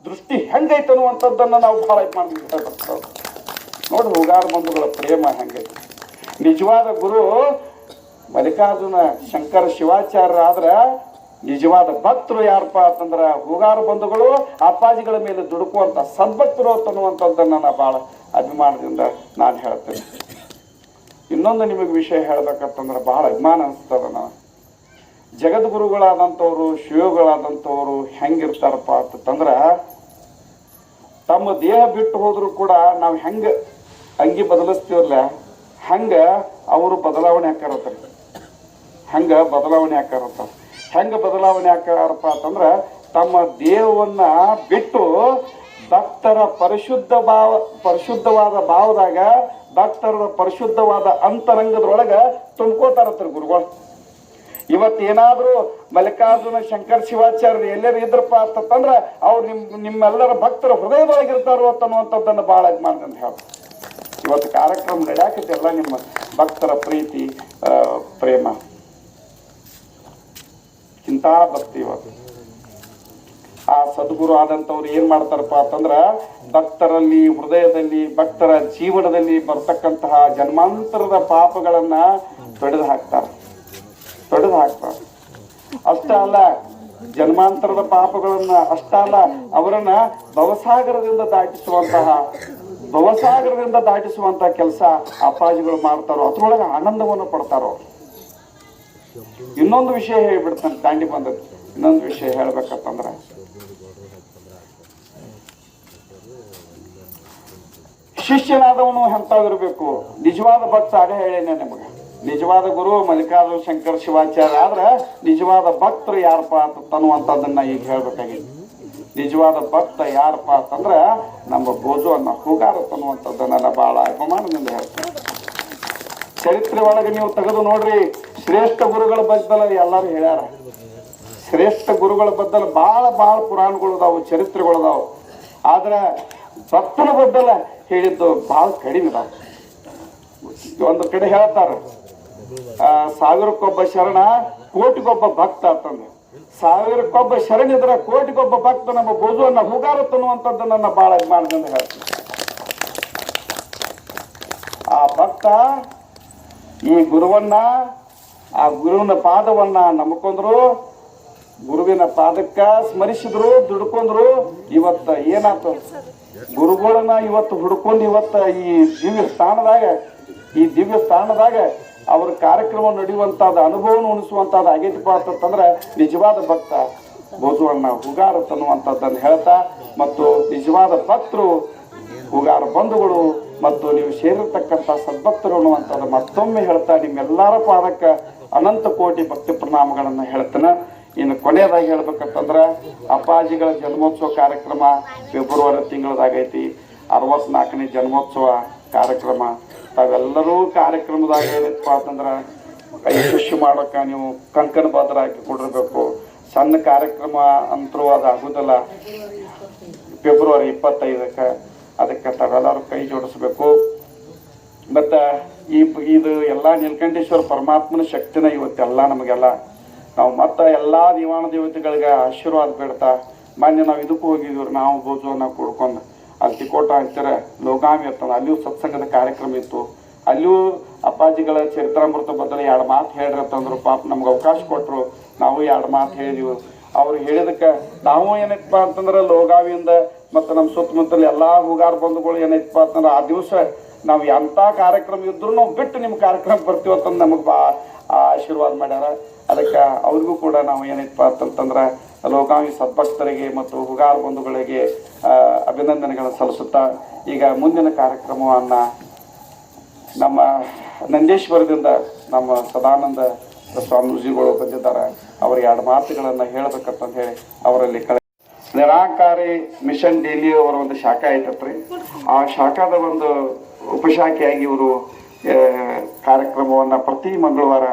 ದೃಷ್ಟಿ ಹೆಂಗೈತೆ ಅನ್ನುವಂಥದ್ದನ್ನ ನಾವು ಬಹಳ ಮಾಡ್ಬೇಕು. ನೋಡಿ, ಹೂಗಾರ ಬಂಧುಗಳ ಪ್ರೇಮ ಹೆಂಗೈತೆ. ನಿಜವಾದ ಗುರು ಮಲ್ಲಿಕಾರ್ಜುನ ಶಂಕರ ಶಿವಾಚಾರ್ಯ ಆದ್ರ ನಿಜವಾದ ಭಕ್ತರು ಯಾರಪ್ಪ ಅಂತಂದ್ರ ಹೂಗಾರು ಬಂಧುಗಳು ಅಪ್ಪಾಜಿಗಳ ಮೇಲೆ ದುಡುಕುವಂತ ಸದ್ಭಕ್ತರು ಅಂತನ್ನುವಂಥದ್ದನ್ನ ನಾನು ಬಹಳ ಅಭಿಮಾನದಿಂದ ನಾನು ಹೇಳ್ತೇನೆ. ಇನ್ನೊಂದು ನಿಮಗೆ ವಿಷಯ ಹೇಳ್ಬೇಕಂತಂದ್ರೆ ಬಹಳ ಅಭಿಮಾನ ಅನಿಸ್ತದ. ನಾನು ಜಗದ್ಗುರುಗಳಾದಂಥವ್ರು ಶಿವಗಳಾದಂಥವ್ರು ಹೆಂಗಿರ್ತಾರಪ್ಪ ಅಂತಂದ್ರ ತಮ್ಮ ದೇಹ ಬಿಟ್ಟು ಹೋದ್ರು ಕೂಡ ನಾವು ಹೆಂಗ ಅಂಗಿ ಬದಲಿಸ್ತೀವಲ್ಲ ಹಂಗ ಅವರು ಬದಲಾವಣೆ ಆಕಾರತ್ತಾರೆ. ಹಂಗ ಬದಲಾವಣೆ ಆಕಾರತ್ತಾರೆ. ಹೆಂಗ ಬದಲಾವಣೆ ಆಕಾರಪ್ಪ ಅಂತಂದ್ರ ತಮ್ಮ ದೇಹವನ್ನ ಬಿಟ್ಟು ಭಕ್ತರ ಪರಿಶುದ್ಧವಾದ ಭಾವದಾಗ ಭಕ್ತರ ಪರಿಶುದ್ಧವಾದ ಅಂತರಂಗದೊಳಗ ತುಂಬ್ಕೋತಾರತ್ರ ಗುರುಗಳು. ಇವತ್ತೇನಾದ್ರೂ ಮಲ್ಲಿಕಾರ್ಜುನ ಶಂಕರ ಶಿವಾಚಾರ್ಯರು ಎಲ್ಲರೂ ಇದ್ರಪ್ಪ ಅಂತಂದ್ರ ಅವ್ರು ನಿಮ್ಮೆಲ್ಲರ ಭಕ್ತರ ಹೃದಯದೊಳಗಿರ್ತಾರೋ ಅಂತನ್ನುವಂಥದ್ದನ್ನು ಬಹಳ ಇದು ಮಾಡ್ದಂತ ಹೇಳ್ತಾರೆ. ಇವತ್ತು ಕಾರ್ಯಕ್ರಮ ನಡೆಯಾಕತ್ತೆಲ್ಲ ನಿಮ್ಮ ಭಕ್ತರ ಪ್ರೀತಿ ಪ್ರೇಮ ಇಂಥ ಭಕ್ತಿ. ಇವತ್ತು ಆ ಸದ್ಗುರು ಆದಂಥವ್ರು ಏನ್ ಮಾಡ್ತಾರಪ್ಪ ಅಂತಂದ್ರ ಭಕ್ತರಲ್ಲಿ ಹೃದಯದಲ್ಲಿ ಭಕ್ತರ ಜೀವನದಲ್ಲಿ ಬರ್ತಕ್ಕಂತಹ ಜನ್ಮಾಂತರದ ಪಾಪಗಳನ್ನ ತೊಡೆದು ಹಾಕ್ತಾರೆ. ಅಷ್ಟ ಅಲ್ಲ, ಜನ್ಮಾಂತರದ ಪಾಪಗಳನ್ನ ಅಷ್ಟ ಅಲ್ಲ, ಅವರನ್ನ ಭವಸಾಗರದಿಂದ ದಾಟಿಸುವಂತಹ ಕೆಲಸ ಅಪ್ಪಾಜಿಗಳು ಮಾಡ್ತಾರೋ, ಅದ್ರೊಳಗೆ ಆನಂದವನ್ನು ಪಡ್ತಾರೋ. ಇನ್ನೊಂದು ವಿಷಯ ಹೇಳ್ಬಿಡ್ತಾನೆ ದಾಂಡಿ ಬಂದದ್ದು. ಇನ್ನೊಂದು ವಿಷಯ ಹೇಳ್ಬೇಕಂತಂದ್ರ ಶಿಷ್ಯನಾದವನು ಎಂತಾಗಿರ್ಬೇಕು, ನಿಜವಾದ ಭಕ್ತ. ಆಗ ಹೇಳೇನೆ ನಿಮಗೆ, ನಿಜವಾದ ಗುರು ಮಲ್ಲಿಕಾರ್ಜುನ ಶಂಕರ ಶಿವಾಚಾರ್ಯ ಆದ್ರೆ ನಿಜವಾದ ಭಕ್ತರು ಯಾರಪ್ಪ ಅಂತನ್ನುವಂಥದ್ದನ್ನ ಈಗ ಹೇಳ್ಬೇಕಾಗಿದೆ. ನಿಜವಾದ ಭಕ್ತ ಯಾರಪ್ಪ ಅಂತಂದ್ರ ನಮ್ಮ ಬೋಜು ಅನ್ನ ಹೂಗಾರ ಅನ್ನುವಂಥದ್ದನ್ನೆಲ್ಲ ಬಹಳ ಅಪಮಾನದಿಂದ ಹೇಳ್ತಾರೆ. ಚರಿತ್ರೆ ಒಳಗೆ ನೀವು ತೆಗೆದು ನೋಡ್ರಿ, ಶ್ರೇಷ್ಠ ಗುರುಗಳ ಬದ್ದಲ ಎಲ್ಲರೂ ಹೇಳ್ಯಾರ. ಶ್ರೇಷ್ಠ ಗುರುಗಳ ಬದ್ದಲ ಬಹಳ ಪುರಾಣಗಳದಾವು, ಚರಿತ್ರೆಗಳದಾವು. ಆದ್ರೆ ಭಕ್ತನ ಬದ್ದಲ ಹೇಳಿದ್ದು ಬಹಳ ಕಡಿಮೆ ಇದಾವ. ಒಂದು ಕಡೆ ಹೇಳ್ತಾರ, ಸಾವಿರಕ್ಕೊಬ್ಬ ಶರಣ ಕೋಟಿಗೊಬ್ಬ ಭಕ್ತ ಅಂತಂದ್ರೆ, ಸಾವಿರಕ್ಕೊಬ್ಬ ಶರಣಿದ್ರ ಕೋಟಿಗೊಬ್ಬ ಭಕ್ತ ನಮ್ಮ ಬೋಜುವನ್ನ ಹೂಗಾರ ಅನ್ನುವಂಥದ್ದನ್ನ ಬಹಳ ಅಭಿಮಾನದಿಂದ ಹೇಳ್ತಾರೆ. ಆ ಭಕ್ತ ಈ ಗುರುವನ್ನ, ಆ ಗುರುವಿನ ಪಾದವನ್ನ ನಂಬ್ಕೊಂಡ್ರು, ಗುರುವಿನ ಪಾದಕ್ಕ ಸ್ಮರಿಸಿದ್ರು, ದುಡ್ಕೊಂಡ್ರು. ಇವತ್ತ ಏನಾಯ್ತು, ಗುರುಗಳನ್ನ ಇವತ್ತು ಹುಡ್ಕೊಂಡು ಇವತ್ತ ಈ ದಿವ್ಯ ಸ್ಥಾನದಾಗ ಅವ್ರ ಕಾರ್ಯಕ್ರಮ ನಡೆಯುವಂತಾದ ಅನುಭವನ ಉಣಿಸುವಂತಾದ ಆಗೈತಿಪ್ಪ ಅಂತಂದ್ರೆ ನಿಜವಾದ ಭಕ್ತ ಬೋಜುವನ್ನ ಹೂಗಾರ ಅನ್ನುವಂಥದ್ದನ್ನು ಹೇಳ್ತಾ, ಮತ್ತು ನಿಜವಾದ ಭಕ್ತರು ಹೂಗಾರ ಬಂಧುಗಳು ಮತ್ತು ನೀವು ಸೇರಿರ್ತಕ್ಕಂಥ ಸದ್ಭಕ್ತರು ಅನ್ನುವಂಥದ್ದು ಮತ್ತೊಮ್ಮೆ ಹೇಳ್ತಾ ನಿಮ್ಮೆಲ್ಲರ ಪಾದಕ್ಕೆ ಅನಂತ ಕೋಟಿ ಭಕ್ತಿ ಪ್ರಣಾಮಗಳನ್ನು ಹೇಳ್ತೇನೆ. ಇನ್ನು ಕೊನೆಯದಾಗಿ ಹೇಳ್ಬೇಕಂತಂದ್ರೆ ಅಪ್ಪಾಜಿಗಳ ಜನ್ಮೋತ್ಸವ ಕಾರ್ಯಕ್ರಮ ಫೆಬ್ರವರಿ ತಿಂಗಳದಾಗೈತಿ. 64ನೇ ಜನ್ಮೋತ್ಸವ ಕಾರ್ಯಕ್ರಮ. ತಾವೆಲ್ಲರೂ ಕಾರ್ಯಕ್ರಮದಾಗ ಏನಪ್ಪ ಅಂತಂದ್ರೆ ಯಶಸ್ವಿ ಮಾಡೋಕೆ ನೀವು ಕಂಕಣ ಭದ್ರ ಹಾಕಿ ಕೊಡಿರ್ಬೇಕು. ಸಣ್ಣ ಕಾರ್ಯಕ್ರಮ ಅಂತರೂ ಅದು ಆಗುದಿಲ್ಲ. ಫೆಬ್ರವರಿ 25ಕ್ಕೆ ಅದಕ್ಕೆ ತಾವೆಲ್ಲರೂ ಕೈ ಜೋಡಿಸ್ಬೇಕು. ಮತ್ತು ಇದು ಎಲ್ಲ ನೀಲಕಂಠೇಶ್ವರ ಪರಮಾತ್ಮನ ಶಕ್ತಿನ ಇವತ್ತೆಲ್ಲ ನಮಗೆಲ್ಲ ನಾವು ಮತ್ತೆ ಎಲ್ಲ ದಿವಾಣ ದೇವತೆಗಳಿಗೆ ಆಶೀರ್ವಾದ ಬೇಡ್ತಾ ಮೊನ್ನೆ ನಾವು ಇದಕ್ಕೂ ಹೋಗಿದ್ದೀವಿ. ನಾವು ಬೋಜುವನ್ನ ಕುಡ್ಕೊಂಡು ಅಲ್ಲಿ ತಿಕೋಟ ಅಂತಾರೆ ಲೋಗಾಮಿ ಇರ್ತದೆ, ಅಲ್ಲಿಯೂ ಸತ್ಸಂಗದ ಕಾರ್ಯಕ್ರಮ ಇತ್ತು. ಅಲ್ಲಿಯೂ ಅಪ್ಪಾಜಿಗಳ ಚರಿತ್ರಾಮೃತ ಬದಲು 2 ಮಾತು ಹೇಳ್ರತ್ತಂದ್ರು. ಪಾಪ ನಮ್ಗೆ ಅವಕಾಶ ಕೊಟ್ಟರು, ನಾವು 2 ಮಾತು ಹೇಳಿದೀವಿ. ಅವ್ರು ಹೇಳಿದಕ್ಕೆ ನಾವು ಏನೈತಪ್ಪ ಅಂತಂದ್ರೆ ಲೋಗಾವಿಯಿಂದ ಮತ್ತು ನಮ್ಮ ಸುತ್ತಮುತ್ತಲು ಎಲ್ಲ ಹೂಗಾರ ಬಂಧುಗಳು ಏನೈತಪ್ಪ ಅಂತಂದ್ರೆ ಆ ದಿವಸ ನಾವು ಎಂಥ ಕಾರ್ಯಕ್ರಮ ಇದ್ರೂ ನಾವು ಬಿಟ್ಟು ನಿಮ್ಮ ಕಾರ್ಯಕ್ರಮ ಬರ್ತೀವತ್ತಂದು ನಮಗೆ ಆಶೀರ್ವಾದ ಮಾಡ್ಯಾರ. ಅದಕ್ಕೆ ಅವ್ರಿಗೂ ಕೂಡ ನಾವು ಏನೈತಪ್ಪ ಅಂತಂತಂದ್ರೆ ಲೋಗಾವಿ ಸದ್ಭಕ್ತರಿಗೆ ಮತ್ತು ಹೂಗಾರ ಬಂಧುಗಳಿಗೆ ಅಭಿನಂದನೆಗಳನ್ನು ಸಲ್ಲಿಸುತ್ತಾ, ಈಗ ಮುಂದಿನ ಕಾರ್ಯಕ್ರಮವನ್ನು ನಮ್ಮ ನಂದೇಶ್ವರದಿಂದ ನಮ್ಮ ಸದಾನಂದ ಸ್ವಾಮೀಜಿಗಳು ಬಂದಿದ್ದಾರೆ. ಅವ್ರ 2 ಮಾತುಗಳನ್ನು ಹೇಳಬೇಕಂತ ಹೇಳಿ ಅವರಲ್ಲಿ ನಿರಾಕಾರಿ ಮಿಷನ್ ಡೈಲಿ ಅವರ ಒಂದು ಶಾಖೆ ಐತತ್ರಿ. ಆ ಶಾಖಾದ ಒಂದು ಉಪಶಾಖೆಯಾಗಿ ಇವರು ಕಾರ್ಯಕ್ರಮವನ್ನು ಪ್ರತಿ ಮಂಗಳವಾರ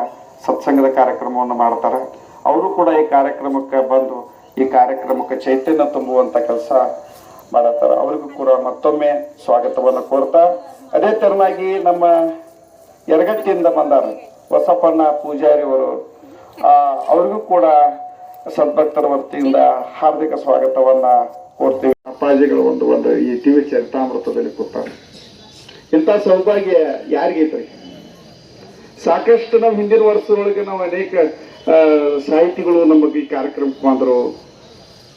ಸತ್ಸಂಗದ ಕಾರ್ಯಕ್ರಮವನ್ನು ಮಾಡ್ತಾರೆ. ಅವರು ಕೂಡ ಈ ಕಾರ್ಯಕ್ರಮಕ್ಕೆ ಬಂದು ಈ ಕಾರ್ಯಕ್ರಮಕ್ಕೆ ಚೈತನ್ಯ ತುಂಬುವಂಥ ಕೆಲಸ ಮಾಡತ್ತಾರೆ. ಅವರಿಗೂ ಕೂಡ ಮತ್ತೊಮ್ಮೆ ಸ್ವಾಗತವನ್ನು ಕೋರ್ತಾ, ಅದೇ ತೆರನಾಗಿ ನಮ್ಮ ಯರಗಟ್ಟಿಯಿಂದ ಬಂದಾರ ಹೊಸಪಣ್ಣ ಪೂಜಾರಿ ಅವರು, ಅವ್ರಿಗೂ ಕೂಡ ಸದ್ಭಕ್ತರ ವತಿಯಿಂದ ಹಾರ್ದಿಕ ಸ್ವಾಗತವನ್ನ ಕೋರ್ತೀವಿ. ಅಪ್ಪಾಜಿಗಳು ಒಂದು ಈ ಟಿವಿ ಚರಿತಾಮೃತದಲ್ಲಿ ಕೂತಾರೆ. ಇಂಥ ಸೌಭಾಗ್ಯ ಯಾರಿಗೈತ್ರಿ? ಸಾಕಷ್ಟು ನಾವು ಹಿಂದಿನ ವರ್ಷದೊಳಗೆ ನಾವು ಅನೇಕ ಸಾಹಿತಿಗಳು ನಮಗೆ ಈ ಕಾರ್ಯಕ್ರಮಕ್ಕೆ ಬಂದರು,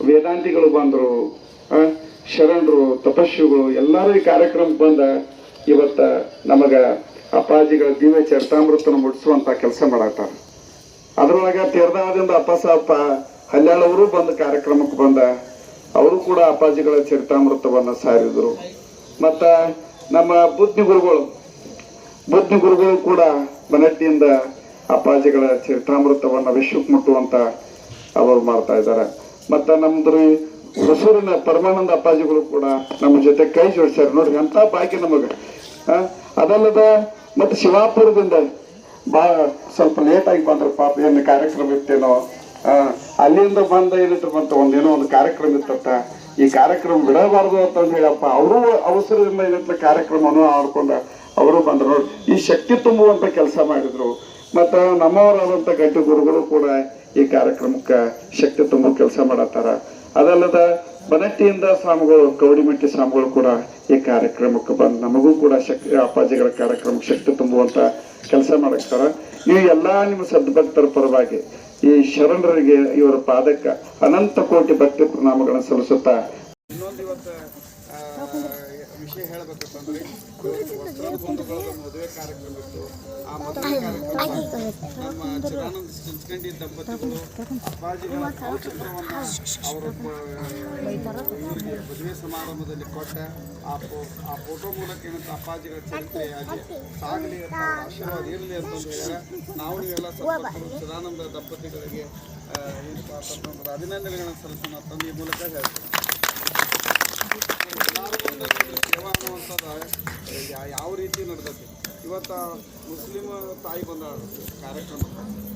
ವೇದಾಂತಿಗಳು ಬಂದರು, ಶರಣರು, ತಪಸ್ವಿಗಳು ಎಲ್ಲರೂ ಈ ಕಾರ್ಯಕ್ರಮಕ್ಕೆ ಬಂದ ಇವತ್ತು ನಮಗೆ ಅಪ್ಪಾಜಿಗಳ ದಿವ್ಯ ಚರಿತಾಮೃತನ ಮುಟ್ಟಿಸುವಂಥ ಕೆಲಸ ಮಾಡತ್ತಾರ. ಅದರೊಳಗೆ ತೀರ್ದಾದಿಂದ ಅಪ್ಪಸಾಪ ಹಲ್ಯಾಳವರು ಬಂದು ಕಾರ್ಯಕ್ರಮಕ್ಕೆ ಬಂದ, ಅವರು ಕೂಡ ಅಪ್ಪಾಜಿಗಳ ಚರಿತಾಮೃತವನ್ನು ಸಾರಿದರು. ಮತ್ತು ನಮ್ಮ ಬುದ್ಧಿ ಗುರುಗಳು ಕೂಡ ಬನಟ್ಟಿಯಿಂದ ಅಪ್ಪಾಜಿಗಳ ಚರಿತಾಮೃತವನ್ನು ವಿಶ್ವಕ್ಕೆ ಮುಟ್ಟುವಂತ ಅವರು ಮಾಡ್ತಾ ಇದ್ದಾರೆ. ಮತ್ತು ನಮ್ದು ಹೊಸೂರಿನ ಪರಮಾನಂದ ಅಪ್ಪಾಜಿಗಳು ಕೂಡ ನಮ್ಮ ಜೊತೆ ಕೈ ಜೋಡಿಸ್ಯಾರ. ನೋಡ್ರಿ ಅಂತ ಬಾಕಿ ನಮಗೆ. ಅದಲ್ಲದ ಮತ್ತು ಶಿವಾಪುರದಿಂದ ಭಾಳ ಸ್ವಲ್ಪ ಲೇಟಾಗಿ ಬಂದ್ರು ಪಾಪ, ಏನು ಕಾರ್ಯಕ್ರಮ ಇತ್ತೇನೋ, ಅಲ್ಲಿಂದ ಬಂದ ಏನಿತ್ತು ಬಂತ ಒಂದೇನೋ ಒಂದು ಕಾರ್ಯಕ್ರಮ ಇತ್ತಂತ, ಈ ಕಾರ್ಯಕ್ರಮ ಬಿಡಬಾರ್ದು ಅಂತಂದು ಹೇಳಪ್ಪ ಅವರು ಅವಸರದಿಂದ ಏನಂತ ಕಾರ್ಯಕ್ರಮವನ್ನು ಆಡ್ಕೊಂಡ ಅವರು ಬಂದರು. ನೋಡಿ ಈ ಶಕ್ತಿ ತುಂಬುವಂತ ಕೆಲಸ ಮಾಡಿದ್ರು. ಮತ್ತು ನಮ್ಮವರಾದಂಥ ಗಟ್ಟಿ ಗುರುಗಳು ಕೂಡ ಈ ಕಾರ್ಯಕ್ರಮಕ್ಕೆ ಶಕ್ತಿ ತುಂಬುವ ಕೆಲಸ ಮಾಡತ್ತಾರ. ಅದಲ್ಲದ ಬನಟ್ಟಿಯಿಂದ ಸ್ವಾಮಿಗಳು, ಕೌಡಿಮಟ್ಟಿ ಸ್ವಾಮಿಗಳು ಕೂಡ ಈ ಕಾರ್ಯಕ್ರಮಕ್ಕೆ ಬಂದು ನಮಗೂ ಕೂಡ ಅಪ್ಪಾಜಿಗಳ ಕಾರ್ಯಕ್ರಮಕ್ಕೆ ಶಕ್ತಿ ತುಂಬುವಂತ ಕೆಲಸ ಮಾಡಕ್ತಾರ. ಈ ಎಲ್ಲಾ ನಿಮ್ಮ ಸದ್ಭಕ್ತರ ಪರವಾಗಿ ಈ ಶರಣರಿಗೆ ಇವರ ಪಾದಕ್ಕೆ ಅನಂತ ಕೋಟಿ ಭಕ್ತಿ ಪ್ರಣಾಮಗಳನ್ನು ಸಲ್ಲಿಸುತ್ತಾ ಇನ್ನೊಂದು ಇವತ್ತು ವಿಷಯ ಹೇಳ್ಬೇಕಂತಂದ್ರೆ ಮದುವೆ ಕಾರ್ಯಕ್ರಮ ಇತ್ತು. ಆ ಮದುವೆ ಕಾರ್ಯಕ್ರಮ ನಮ್ಮ ಚಿದಾನಂದ ಚಂಚಕಂಡಿ ದಂಪತಿಗಳು ಅಪ್ಪಾಜಿಗಳ ಚಿತ್ರವನ್ನು ಅವರ ಮದುವೆ ಸಮಾರಂಭದಲ್ಲಿ ಕೊಟ್ಟ ಆ ಫೋಟೋ ಮೂಲಕ ಏನಂತ ಅಪ್ಪಾಜಿಗಳ ಚರಿತ್ರೆ ಅಲ್ಲಿ ಸಾಗಲಿ ಅಂತ ಆಶೀರ್ವಾದ ಇರಲಿ ಅಂತ ಹೇಳಿದ್ರೆ ನಾವು ನೀವೆಲ್ಲ ಸದ್ಭಕ್ತರು ಚಿದಾನಂದ ದಂಪತಿಗಳಿಗೆ ಅಭಿನಂದನೆಗಳನ್ನು ಸಲ್ಲಿಸೋಣ ತಂದು ಈ ಮೂಲಕ ಹೇಳ್ತೀವಿ. ಸೇವಾ ಅನ್ನುವಂಥದ್ದು ಯಾವ ರೀತಿ ನಡೆದೈತಿ. ಇವತ್ತು ಮುಸ್ಲಿಂ ತಾಯಿ ಬಂದ ಕಾರ್ಯಕ್ರಮ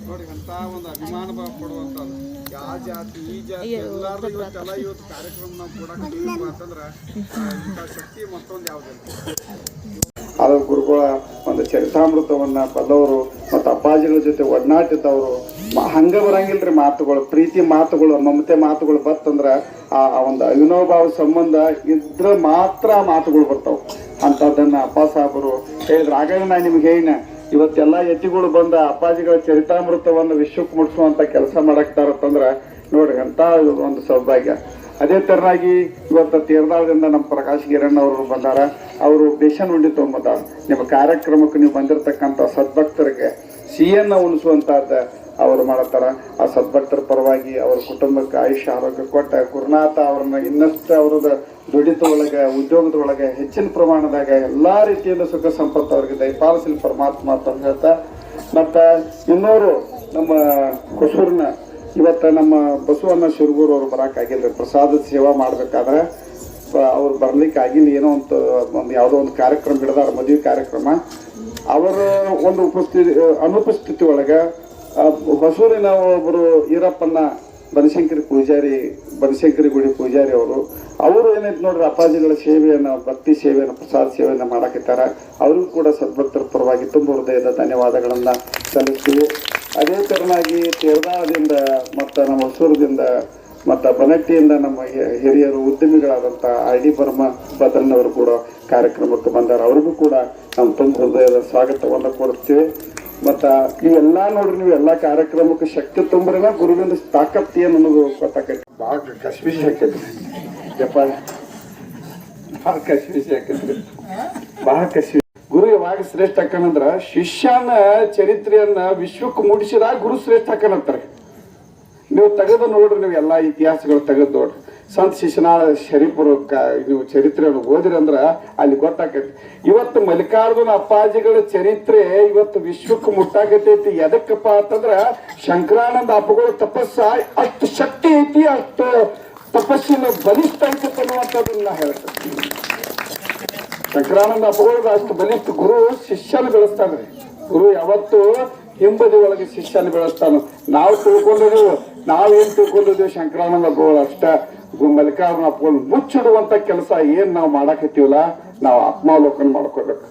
ನೋಡಿ, ಅಂತ ಒಂದು ಅಭಿಮಾನ ಪಡುವಂಥದ್ದು ಯಾವ ಜಾತಿ ಈ ಜಾತಿ ಎಲ್ಲಾರ್ದು ಇವತ್ತೆಲ್ಲ ಇವತ್ತು ಕಾರ್ಯಕ್ರಮ ನಾವು ಕೊಡಕ್ಕೆ ಅಂತಂದ್ರೆ ಇಂಥ ಶಕ್ತಿ ಮತ್ತೊಂದು ಯಾವುದಿಲ್ಲ. ಅದು ಗುರುಗಳ ಒಂದು ಚರಿತಾಮೃತವನ್ನ ಬಲ್ಲವರು ಮತ್ತು ಅಪ್ಪಾಜಿಗಳ ಜೊತೆ ಒಡನಾಟಿದ್ದವರು ಹಂಗ ಬರಂಗಿಲ್ರಿ ಮಾತುಗಳು, ಪ್ರೀತಿ ಮಾತುಗಳು, ಮಮತೆ ಮಾತುಗಳು ಬತ್ತಂದ್ರ ಆ ಒಂದು ಅವಿನೋಭಾವ ಸಂಬಂಧ ಇದ್ರ ಮಾತ್ರ ಮಾತುಗಳು ಬರ್ತಾವ. ಅಂತದನ್ನ ಅಪ್ಪ ಸಾಹೇಬರು ಹೇಳಿದ್ರು. ಹಾಗಾಗಿ ನಾನು ನಿಮ್ಗೆ ಹೇಳಿನ ಇವತ್ತೆಲ್ಲ ಯತಿಗಳು ಬಂದ ಅಪ್ಪಾಜಿಗಳ ಚರಿತಾಮೃತವನ್ನು ವಿಶ್ವಕ್ಕೆ ಮುಟ್ಟಿಸುವಂತ ಕೆಲಸ ಮಾಡಕ್ತಾರತ್ತಂದ್ರ ನೋಡ್ರಿ ಅಂತ ಒಂದು ಸೌಭಾಗ್ಯ. ಅದೇ ತರನಾಗಿ ಇವತ್ತು ತೀರ್ದಾಳದಿಂದ ನಮ್ಮ ಪ್ರಕಾಶ್ ಗಿರಣ್ ಅವರು ಬಂದಾರ. ಅವರು ಬೇಷನ್ ಉಂಡಿ ತೊಗೊಂಬಂದಾರ. ನಿಮ್ಮ ಕಾರ್ಯಕ್ರಮಕ್ಕೆ ನೀವು ಬಂದಿರತಕ್ಕಂಥ ಸದ್ಭಕ್ತರಿಗೆ ಸಿಹಿಯನ್ನ ಉಣಿಸುವಂತಹದ್ದು ಅವರು ಮಾಡತ್ತಾರ. ಆ ಸದ್ಭಕ್ತರ ಪರವಾಗಿ ಅವ್ರ ಕುಟುಂಬಕ್ಕೆ ಆಯುಷ್ಯ ಆರೋಗ್ಯ ಕೊಟ್ಟ ಗುರುನಾಥ ಅವ್ರನ್ನ ಇನ್ನಷ್ಟು ಅವ್ರದ ದುಡಿತದೊಳಗೆ ಉದ್ಯೋಗದೊಳಗೆ ಹೆಚ್ಚಿನ ಪ್ರಮಾಣದಾಗ ಎಲ್ಲಾ ರೀತಿಯಿಂದ ಸುಖ ಸಂಪತ್ತು ಅವ್ರಿಗೆ ದಯಪಾಲಿಸಲಿ ಪರಮಾತ್ಮ ಅಂತ ಹೇಳ್ತಾ, ಮತ್ತ ಇನ್ನೋರು ನಮ್ಮ ಹೊಸೂರಿನ ಇವತ್ತು ನಮ್ಮ ಬಸವಣ್ಣ ಶಿರಗೂರು ಅವ್ರು ಬರಕ್ಕಾಗಿಲ್ಲ. ಪ್ರಸಾದದ ಸೇವಾ ಮಾಡ್ಬೇಕಾದ್ರೆ ಅವ್ರು ಬರ್ಲಿಕ್ಕೆ ಆಗಿಲ್ಲ. ಏನೋ ಒಂದು ಯಾವುದೋ ಒಂದು ಕಾರ್ಯಕ್ರಮ ಹಿಡಿದಾರ, ಮದುವೆ ಕಾರ್ಯಕ್ರಮ. ಅವರ ಒಂದು ಅನುಪಸ್ಥಿತಿ ಒಳಗೆ ಹೊಸೂರಿನ ಒಬ್ಬರು ಈರಪ್ಪನ ಬನಶಂಕರಿ ಗುಡಿ ಪೂಜಾರಿ ಅವರು ಏನೈತೆ ನೋಡ್ರಿ ಅಪ್ಪಾಜಿಗಳ ಸೇವೆಯನ್ನು, ಭಕ್ತಿ ಸೇವೆಯನ್ನು, ಪ್ರಸಾದ ಸೇವೆಯನ್ನು ಮಾಡಾಕಿತ್ತಾರ. ಅವ್ರಿಗೂ ಕೂಡ ಸದ್ಭಕ್ತರ ಪರವಾಗಿ ತುಂಬ ಹೃದಯದ ಧನ್ಯವಾದಗಳನ್ನ ಸಲ್ಲಿಸ್ತೀವಿ. ಅದೇ ತರನಾಗಿ ತೇರದಾಳದಿಂದ ಮತ್ತು ನಮ್ಮ ಹೊಸೂರದಿಂದ ಮತ್ತು ಬನಟ್ಟಿಯಿಂದ ನಮ್ಮ ಹಿರಿಯರು ಉದ್ಯಮಿಗಳಾದಂಥ ID ಬರ್ಮ ಬದಲ್ನವರು ಕೂಡ ಕಾರ್ಯಕ್ರಮಕ್ಕೆ ಬಂದಾರ. ಅವ್ರಿಗೂ ಕೂಡ ನಾವು ತುಂಬ ಹೃದಯದ ಸ್ವಾಗತವನ್ನು ಕೊಡ್ತೀವಿ. ಮತ್ತು ಇವೆಲ್ಲ ನೋಡ್ರಿ, ನೀವು ಎಲ್ಲ ಕಾರ್ಯಕ್ರಮಕ್ಕೆ ಶಕ್ತಿ ತುಂಬ್ರನ ಗುರುವಿನ ತಾಕತ್ತಿ ಅನ್ನೋದು ಗೊತ್ತಾಕೈತಿ. ಭಾಳ ಕಶ್ಮೀಶಿ ಹಾಕೈತ್ರಿ ಯಪ್ಪ, ಭಾಳ ಕಶ್ಮೀಶಿ ಹಾಕೈತ್ರಿ, ಭಾಳ ಕಶ್ಮೀಶಿ. ಗುರು ಯಾವಾಗ ಶ್ರೇಷ್ಠ ಹಾಕನಂದ್ರ ಶಿಷ್ಯನ ಚರಿತ್ರೆಯನ್ನ ವಿಶ್ವಕ್ಕೆ ಮೂಡಿಸಿದಾಗ ಗುರು ಶ್ರೇಷ್ಠ ಹಾಕನಂತಾರೆ. ನೀವು ತೆಗೆದು ನೋಡ್ರಿ, ನೀವು ಎಲ್ಲಾ ಇತಿಹಾಸಗಳು ತೆಗೆದು ನೋಡ್ರಿ. ಸಂತ ಶಿಶುನಾಳ ಶರೀಫರು ನೀವು ಚರಿತ್ರೆಯನ್ನು ಓದಿರಿ ಅಂದ್ರ ಅಲ್ಲಿ ಗೊತ್ತಾಕೈತಿ. ಇವತ್ತು ಮಲ್ಲಿಕಾರ್ಜುನ ಅಪ್ಪಾಜಿಗಳ ಚರಿತ್ರೆ ಇವತ್ತು ವಿಶ್ವಕ್ಕೆ ಮುಟ್ಟಾಕತೈತಿ. ಎದಕ್ಕಪ್ಪ ಅಂತಂದ್ರ ಶಂಕರಾನಂದ ಅಪ್ಪಗಳು ತಪಸ್ಸ ಅಷ್ಟು ಶಕ್ತಿ ಐತಿ, ಅಷ್ಟು ತಪಸ್ಸಿನ ಬಲಿಷ್ಠ ಐತಿ ಅನ್ನುವಂಥದ್ದನ್ನ ಹೇಳ್ತೇನೆ. ಶಂಕರಾನಂದ ಅಪ್ಪಗಳು ಅಷ್ಟು ಬಲಿಷ್ಠ. ಗುರು ಶಿಷ್ಯನ ಬೆಳೆಸ್ತಾನ್ರಿ. ಗುರು ಯಾವತ್ತು ಹಿಂಬದಿ ಒಳಗೆ ಶಿಷ್ಯನ ಬೆಳೆಸ್ತಾನ. ನಾವು ನಾವೇನ್ ತಿಳ್ಕೊಂಡಿದ್ದೀವಿ ಶಂಕರಾನಂದ ಅಪ್ಪಗಳು ಅಷ್ಟ ಮಲ್ಲಿಕಾರ್ಜುನ ಅಪ್ಪಗಳು ಮುಚ್ಚಿಡುವಂತ ಕೆಲಸ ಏನ್ ನಾವು ಮಾಡಾಕತ್ತೀವಲ್ಲ, ನಾವು ಆತ್ಮಾವಲೋಕನ ಮಾಡ್ಕೋಬೇಕು.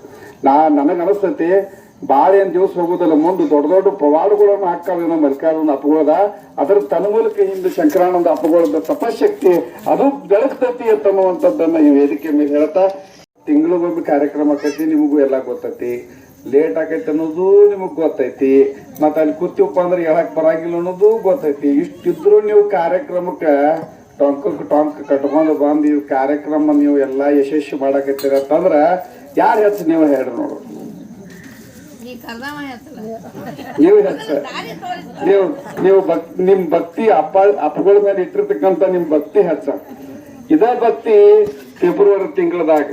ನನಗ ಅನಿಸ್ತೈತಿ ಬಾಳ ಏನ್ ದಿವಸ ಹೋಗುದಲ್ಲ, ಮುಂದೆ ದೊಡ್ಡ ದೊಡ್ಡ ಪವಾಡಗಳನ್ನು ಹಾಕಾವೇನೋ ಮಲ್ಲಿಕಾರ್ಜುನ ಅಪ್ಪಗಳದ. ಅದ್ರ ತನ್ಮೂಲಕ ಹಿಂದೆ ಶಂಕರಾನಂದ ಅಪ್ಪಗಳದ ತಪಶಕ್ತಿ ಅದು ಬೆಳಗ್ತೈತಿ ಅಂತನ್ನುವಂಥದ್ದನ್ನ ಈ ವೇದಿಕೆ ಮೇಲೆ ಹೇಳ್ತಾ, ತಿಂಗಳಿಗೊಮ್ಮೆ ಕಾರ್ಯಕ್ರಮ ಆಕೈತಿ, ನಿಮಗೂ ಎಲ್ಲ ಗೊತ್ತೈತಿ. ಲೇಟ್ ಆಕೈತಿ ಅನ್ನೋದು ನಿಮಗೆ ಗೊತ್ತೈತಿ, ಮತ್ತು ಅಲ್ಲಿ ಕೂತಿವಪ್ಪ ಅಂದ್ರೆ ಹೇಳಕ್ ಬರಂಗಿಲ್ಲ ಅನ್ನೋದು ಗೊತ್ತೈತಿ. ಇಷ್ಟಿದ್ರು ನೀವು ಕಾರ್ಯಕ್ರಮಕ್ಕೆ ಟೊಂಕ್ ಕಟ್ಕೊಂಡು ಬಂದು ಈ ಕಾರ್ಯಕ್ರಮ ನೀವು ಎಲ್ಲ ಯಶಸ್ವಿ ಮಾಡಕತ್ತೀರ ಅಂತಂದ್ರೆ ಯಾರು ಹೆಚ್ಚು ನೀವು ಹೇಳ್ರಿ ನೋಡು. ನೀವು ಹೆಚ್ಚ ನೀವು ನಿಮ್ ಭಕ್ತಿ ಅಪ್ಪಗಳ ಮೇಲೆ ಇಟ್ಟಿರ್ತಕ್ಕಂಥ ನಿಮ್ ಭಕ್ತಿ ಹೆಚ್ಚ. ಇದೇ ಭಕ್ತಿ ಫೆಬ್ರವರಿ ತಿಂಗಳದಾಗ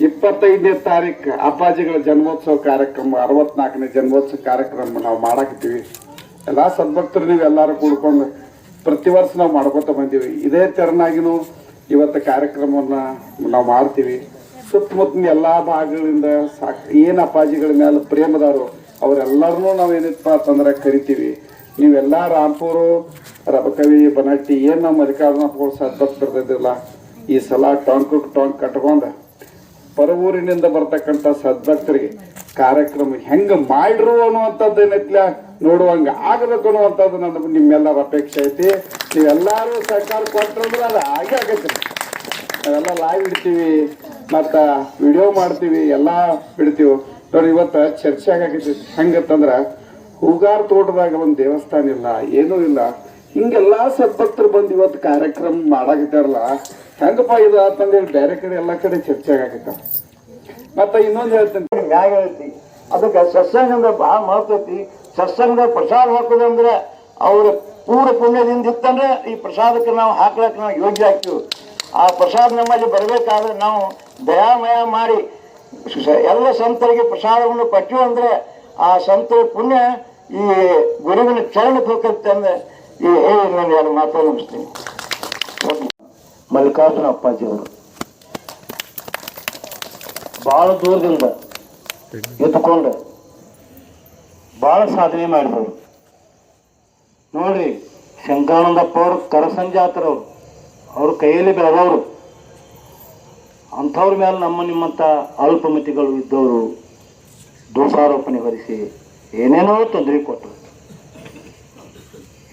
25ನೇ ತಾರೀಕು ಅಪ್ಪಾಜಿಗಳ ಜನ್ಮೋತ್ಸವ ಕಾರ್ಯಕ್ರಮ, 64ನೇ ಜನ್ಮೋತ್ಸವ ಕಾರ್ಯಕ್ರಮ ನಾವು ಮಾಡಾಕತ್ತೀವಿ. ಎಲ್ಲಾ ಸದ್ಭಕ್ತರು ನೀವು ಎಲ್ಲಾರು ಕೂಡ್ಕೊಂಡು ಪ್ರತಿ ವರ್ಷ ನಾವು ಮಾಡ್ಕೊತ ಬಂದೀವಿ. ಇದೇ ತೆರನಾಗಿನೂ ಇವತ್ತು ಕಾರ್ಯಕ್ರಮವನ್ನ ನಾವು ಮಾಡ್ತೀವಿ. ಸುತ್ತಮುತ್ತಲಿನ ಎಲ್ಲಾ ಭಾಗಗಳಿಂದ ಏನು ಅಪ್ಪಾಜಿಗಳ ಮೇಲೆ ಪ್ರೇಮದಾರು ಅವರೆಲ್ಲರನ್ನೂ ನಾವು ಏನಪ್ಪ ಅಂತಂದ್ರೆ ಕರಿತೀವಿ. ನೀವೆಲ್ಲ ರಾಂಪುರು, ರಬಕವಿ, ಬನಟ್ಟಿ ಏನು ನಾವು ಮಲ್ಲಿಕಾರ್ಜುನಪ್ಪಗಳು ಸದ್ಭಕ್ತರಿದ್ದಿಲ್ಲ, ಈ ಸಲ ಟೊಂಕ್ ಕಟ್ಕೊಂಡ ಪರವೂರಿನಿಂದ ಬರ್ತಕ್ಕಂಥ ಸದ್ಭಕ್ತರಿಗೆ ಕಾರ್ಯಕ್ರಮ ಹೆಂಗ ಮಾಡ್ರು ಅನ್ನುವಂಥದ್ದು ಏನೈತ್ಲ ನೋಡುವಂಗ ಆಗಬೇಕು ಅನ್ನುವಂಥದ್ದು ನನ್ನ ನಿಮ್ಮೆಲ್ಲರ ಅಪೇಕ್ಷೆ ಐತಿ. ನೀವೆಲ್ಲರೂ ಸಹಕಾರ ಕೊಟ್ಟರಂದ್ರೆ ಅದು ಹಾಗೆ ಆಗೈತಿ. ನಾವೆಲ್ಲ ಲೈವ್ ಇಡ್ತೀವಿ, ಮತ್ತು ವಿಡಿಯೋ ಮಾಡ್ತೀವಿ, ಎಲ್ಲ ಬಿಡ್ತೀವಿ ನೋಡಿ. ಇವತ್ತು ಚರ್ಚೆ ಆಗೈತಿ ಹೆಂಗತ್ತಂದ್ರೆ ಹೂಗಾರ ತೋಟದಾಗ ಒಂದು ದೇವಸ್ಥಾನ ಇಲ್ಲ, ಏನೂ ಇಲ್ಲ. ಹಿಂಗೆಲ್ಲ ಸದ್ಭಕ್ತರು ಬಂದು ಇವತ್ತು ಕಾರ್ಯಕ್ರಮ ಮಾಡಾಕಿದ್ದಾರಲ್ಲ, ಹೆಂಗಪ್ಪ ಇದು ಅಂತಂದೇಳಿ ಬೇರೆ ಕಡೆ ಎಲ್ಲ ಕಡೆ ಚರ್ಚೆ ಆಗೈತ. ಮತ್ತೆ ಇನ್ನೊಂದು ಹೇಳ್ತೀನಿ, ಮ್ಯಾಗ ಹೇಳ್ತಿ ಅದಕ್ಕೆ ಸತ್ಸಂಗ ಅಂದ್ರೆ ಭಾಳ ಮಹತ್ವತಿ. ಸತ್ಸಂಗದಾಗ ಪ್ರಸಾದ ಹಾಕೋದಂದ್ರೆ ಅವ್ರ ಪೂರ್ವ ಪುಣ್ಯದಿಂದ ಇತ್ತಂದ್ರೆ ಈ ಪ್ರಸಾದಕ್ಕೆ ನಾವು ಹಾಕ್ಲಕ್ಕೆ ನಾವು ಯೋಗ್ಯ ಆಗ್ತೀವಿ. ಆ ಪ್ರಸಾದ ನಮ್ಮಲ್ಲಿ ಬರಬೇಕಾದ್ರೆ ನಾವು ದಯಾಮಯ ಮಾಡಿ ಎಲ್ಲ ಸಂತರಿಗೆ ಪ್ರಸಾದವನ್ನು ಕೊಟ್ಟಿವಿ ಅಂದ್ರೆ ಆ ಸಂತರ ಪುಣ್ಯ ಈ ಗುರುವಿನ ಚರಣಕ್ಕೆ ಹೋಗುತ್ತೆ ಅಂದ್ರೆ ಈ ಹೇಳಿ ನಾನು ಎರಡು ಮಾತನ್ನು ಮುಗಿಸ್ತೀನಿ. ಮಲ್ಲಿಕಾರ್ಜುನ ಅಪ್ಪಾಜಿಯವರು ಭಾಳ ದೂರದಿಂದ ಎತ್ಕೊಂಡು ಭಾಳ ಸಾಧನೆ ಮಾಡಿದವರು ನೋಡ್ರಿ. ಶಂಕರಾನಂದಪ್ಪ ಅವರು ಕರಸಂಜಾತರವರು, ಅವ್ರ ಕೈಯಲ್ಲಿ ಬೆಳೆದವರು. ಅಂಥವ್ರ ಮೇಲೆ ನಿಮ್ಮಂಥ ಅಲ್ಪಮತಿಗಳು ಇದ್ದವರು ದೋಷಾರೋಪಣೆ ಹೊರಿಸಿ ಏನೇನೋ ತೊಂದರೆ ಕೊಟ್ಟರು.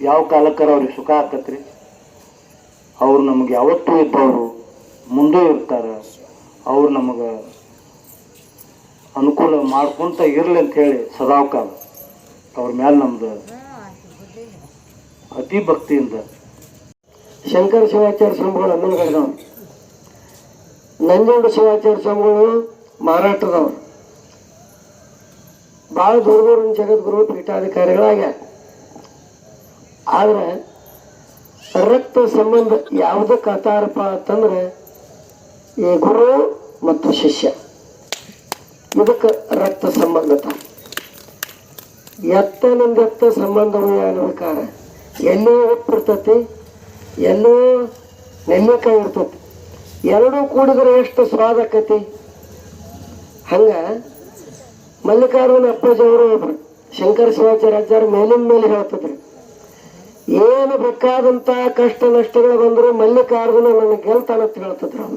ಯಾವ ಕಾಲಕ್ಕರ ಅವ್ರಿಗೆ ಸುಖ ಆಕತ್ರಿ. ಅವ್ರು ನಮಗೆ ಯಾವತ್ತೂ ಇದ್ದವರು, ಮುಂದೆ ಇರ್ತಾರೆ. ಅವ್ರು ನಮಗೆ ಅನುಕೂಲ ಮಾಡ್ಕೊಂತ ಇರಲಿ ಅಂತ ಹೇಳಿ ಸದಾಕಾಲ ಅವ್ರ ಮೇಲೆ ನಮ್ದು ಅತಿ ಭಕ್ತಿಯಿಂದ. ಶಂಕರ ಶಿವಾಚಾರ್ಯ ಸ್ವಾಮಿಗಳು ಅಮ್ಮನಗಡದವ್ರು, ನಂಜುಂಡ ಶಿವಾಚಾರ್ಯ ಸ್ವಾಮಿಗಳು ಮಾರಾಟದವ್ರು, ಭಾಳ ದೂರ ಜಗದ್ಗುರು ಪೀಠಾಧಿಕಾರಿಗಳಾಗ್ಯಾರ. ಆದ್ರೆ ರಕ್ತ ಸಂಬಂಧ ಯಾವುದಕ್ಕೆ ಆತಾರಪ್ಪ ಅಂತಂದ್ರೆ ಈ ಗುರು ಮತ್ತು ಶಿಷ್ಯ, ಇದಕ್ಕೆ ರಕ್ತ ಸಂಬಂಧತ. ಎತ್ತನಿಂದೆತ್ತ ಸಂಬಂಧವು ಅನ್ಬೇಕಾರೆ ಎಲ್ಲೋ ಉಪ್ಪಿರ್ತತಿ, ಎಲ್ಲೋ ನೆಲ್ಲಿಕಾಯಿ ಇರ್ತತಿ. ಎರಡೂ ಕೂಡಿದ್ರೆ ಎಷ್ಟು ಸ್ವಾದ ಆಕತಿ. ಹಂಗ ಮಲ್ಲಿಕಾರ್ಜುನ ಅಪ್ಪಾಜಿಯವರು ಒಬ್ರು ಶಂಕರ ಶಿವಾಚಾರ್ಯರ ಮೇಲಿನ ಮೇಲೆ ಹೇಳ್ತಿದ್ರು, ಏನು ಬೇಕಾದಂತ ಕಷ್ಟ ನಷ್ಟಗಳು ಬಂದ್ರು ಮಲ್ಲಿಕಾರ್ಜುನ ನನ್ನ ಗೆಲ್ತಾನಂತ ಹೇಳ್ತಿದ್ರು.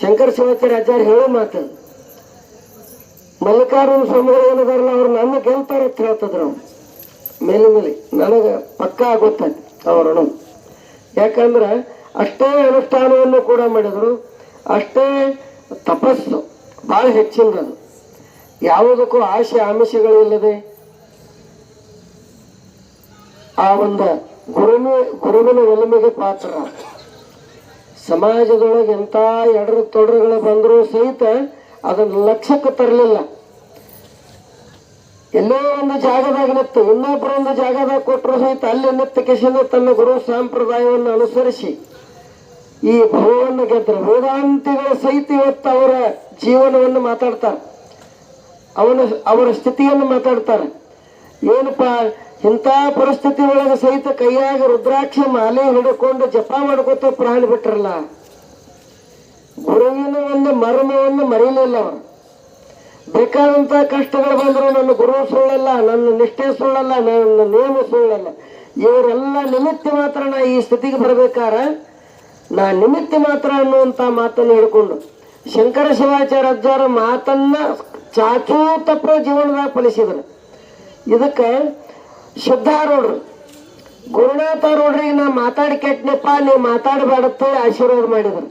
ಶಂಕರ ಶಿವಾಚಾರ್ಯ ಹೇಳೋ ಮಾತು, ಮಲ್ಲಿಕಾರ್ಜುನ ಸ್ವಾಮಿಗಳು ಏನದಾರಲ್ಲ ಅವ್ರು ನನ್ನ ಗೆಲ್ತಾರಂತ ಹೇಳ್ತಿದ್ರು. ಮೇಲಿನಲ್ಲಿ ನನಗೆ ಪಕ್ಕಾ ಗೊತ್ತಾಯ್ತು ಅವರನ್ನು. ಯಾಕಂದ್ರೆ ಅಷ್ಟೇ ಅನುಷ್ಠಾನವನ್ನು ಕೂಡ ಮಾಡಿದರು, ಅಷ್ಟೇ ತಪಸ್ಸು ಭಾಳ ಹೆಚ್ಚಿನದು. ಯಾವುದಕ್ಕೂ ಆಶೆ ಆಮಿಷಗಳಿಲ್ಲದೆ ಆ ಒಂದು ಗುರುವಿನ ಒಲಿಮೆಗೆ ಪಾತ್ರ. ಸಮಾಜದೊಳಗೆ ಎಂಥ ಎಡರು ತೊಡರುಗಳು ಬಂದರೂ ಸಹಿತ ಅದನ್ನು ಲಕ್ಷ್ಯಕ್ಕೆ ತರಲಿಲ್ಲ. ಎಲ್ಲೋ ಒಂದು ಜಾಗದಾಗ ನಿತ್ತು, ಇನ್ನೊಬ್ಬರೊಂದು ಜಾಗದಾಗ ಕೊಟ್ಟರು ಸಹಿತ ಅಲ್ಲಿ ನಿತ್ತ ಕಿಶಿಂದ ತನ್ನ ಗುರು ಸಂಪ್ರದಾಯವನ್ನು ಅನುಸರಿಸಿ ಈ ಭವವನ್ನು ಗೆದ್ದರು. ವೇದಾಂತಿಗಳ ಸಹಿತ ಇವತ್ತು ಅವರ ಜೀವನವನ್ನು ಮಾತಾಡ್ತಾರೆ, ಅವರ ಸ್ಥಿತಿಯನ್ನು ಮಾತಾಡ್ತಾರೆ. ಏನಪ್ಪ ಇಂಥ ಪರಿಸ್ಥಿತಿ ಒಳಗೆ ಸಹಿತ ಕೈಯಾಗ ರುದ್ರಾಕ್ಷಿ ಮಾಲೆ ಹಿಡ್ಕೊಂಡು ಜಪ ಮಾಡ್ಕೋತ ಪ್ರಾಣ ಬಿಟ್ರಲ್ಲ. ಗುರುವಿನ ಒಂದು ಮರ್ಮವನ್ನು ಮರೀಲಿಲ್ಲ ಅವರು. ಬೇಕಾದಂತ ಕಷ್ಟಗಳು ಬಂದ್ರು ನನ್ನ ಗುರು ಸುಳ್ಳಲ್ಲ, ನನ್ನ ನಿಷ್ಠೆ ಸುಳ್ಳಲ್ಲ, ನನ್ನ ನೇಮ ಸುಳ್ಳಲ್ಲ. ಇವರೆಲ್ಲ ನಿಮಿತ್ತ ಮಾತ್ರ ನಾ ಈ ಸ್ಥಿತಿಗೆ ಬರ್ಬೇಕಾರ ನಾ ನಿಮಿತ್ತ ಮಾತ್ರ ಅನ್ನುವಂತ ಮಾತನ್ನು ಹಿಡ್ಕೊಂಡು ಶಂಕರ ಶಿವಾಚಾರ್ಯ ಅಜ್ಜಾರ ಮಾತನ್ನ ಚಾಚೂ ತಪ್ಪ ಜೀವನದಾಗ ಫಲಿಸಿದ್ರು. ಇದಕ್ಕೆ ಶುದ್ಧಾರೂಢರು ಗುರುನಾಥರೂಢರಿಗೆ ನಾ ಮಾತಾಡಿ ಕೆಟ್ಟನಪ್ಪ, ನೀವು ಮಾತಾಡಬೇಡತ್ತೆ ಆಶೀರ್ವಾದ ಮಾಡಿದ್ರು.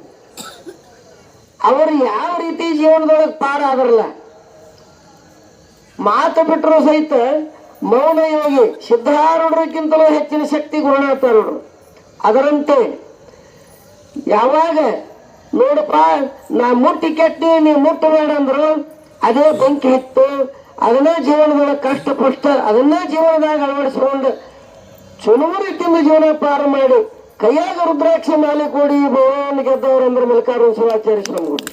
ಅವರು ಯಾವ ರೀತಿ ಜೀವನದೊಳಗೆ ಪಾರ ಆದ್ರಲ್ಲ, ಮಾತು ಬಿಟ್ಟರು ಸಹಿತ ಮೌನ ಯೋಗಿ ಸಿದ್ಧಾರೂಢರಿಗಿಂತಲೂ ಹೆಚ್ಚಿನ ಶಕ್ತಿ ಗುರುನಾಥಾರೂಢರು. ಅದರಂತೆ ಯಾವಾಗ ನೋಡಪ್ಪ ನಾ ಮುಟ್ಟಿ ಕೆಟ್ಟಿ ನೀ ಮುಟ್ಟಬೇಡ ಅಂದ್ರು ಅದೇ ಬೆಂಕಿ ಹಿತ್ತು, ಅದನ್ನ ಜೀವನದೊಳಗೆ ಕಷ್ಟಪಷ್ಟ ಅದನ್ನ ಜೀವನದಾಗ ಅಳವಡಿಸ್ಕೊಂಡು ಚಲೋ ರೀತಿಯಿಂದ ಜೀವನ ಪಾರ ಮಾಡಿ ಕೈಯಾಗ ರುದ್ರಾಕ್ಷ ಮಾಲೆ ಕೂಡಿ ಭಗವಾನ್ ಗೆದ್ದವರಂದ್ರೆ ಮಲ್ಲಿಕಾರ್ಜುನ ಶಿವಾಚಾರ್ಯ ಸ್ವಾಮಿಗಳು.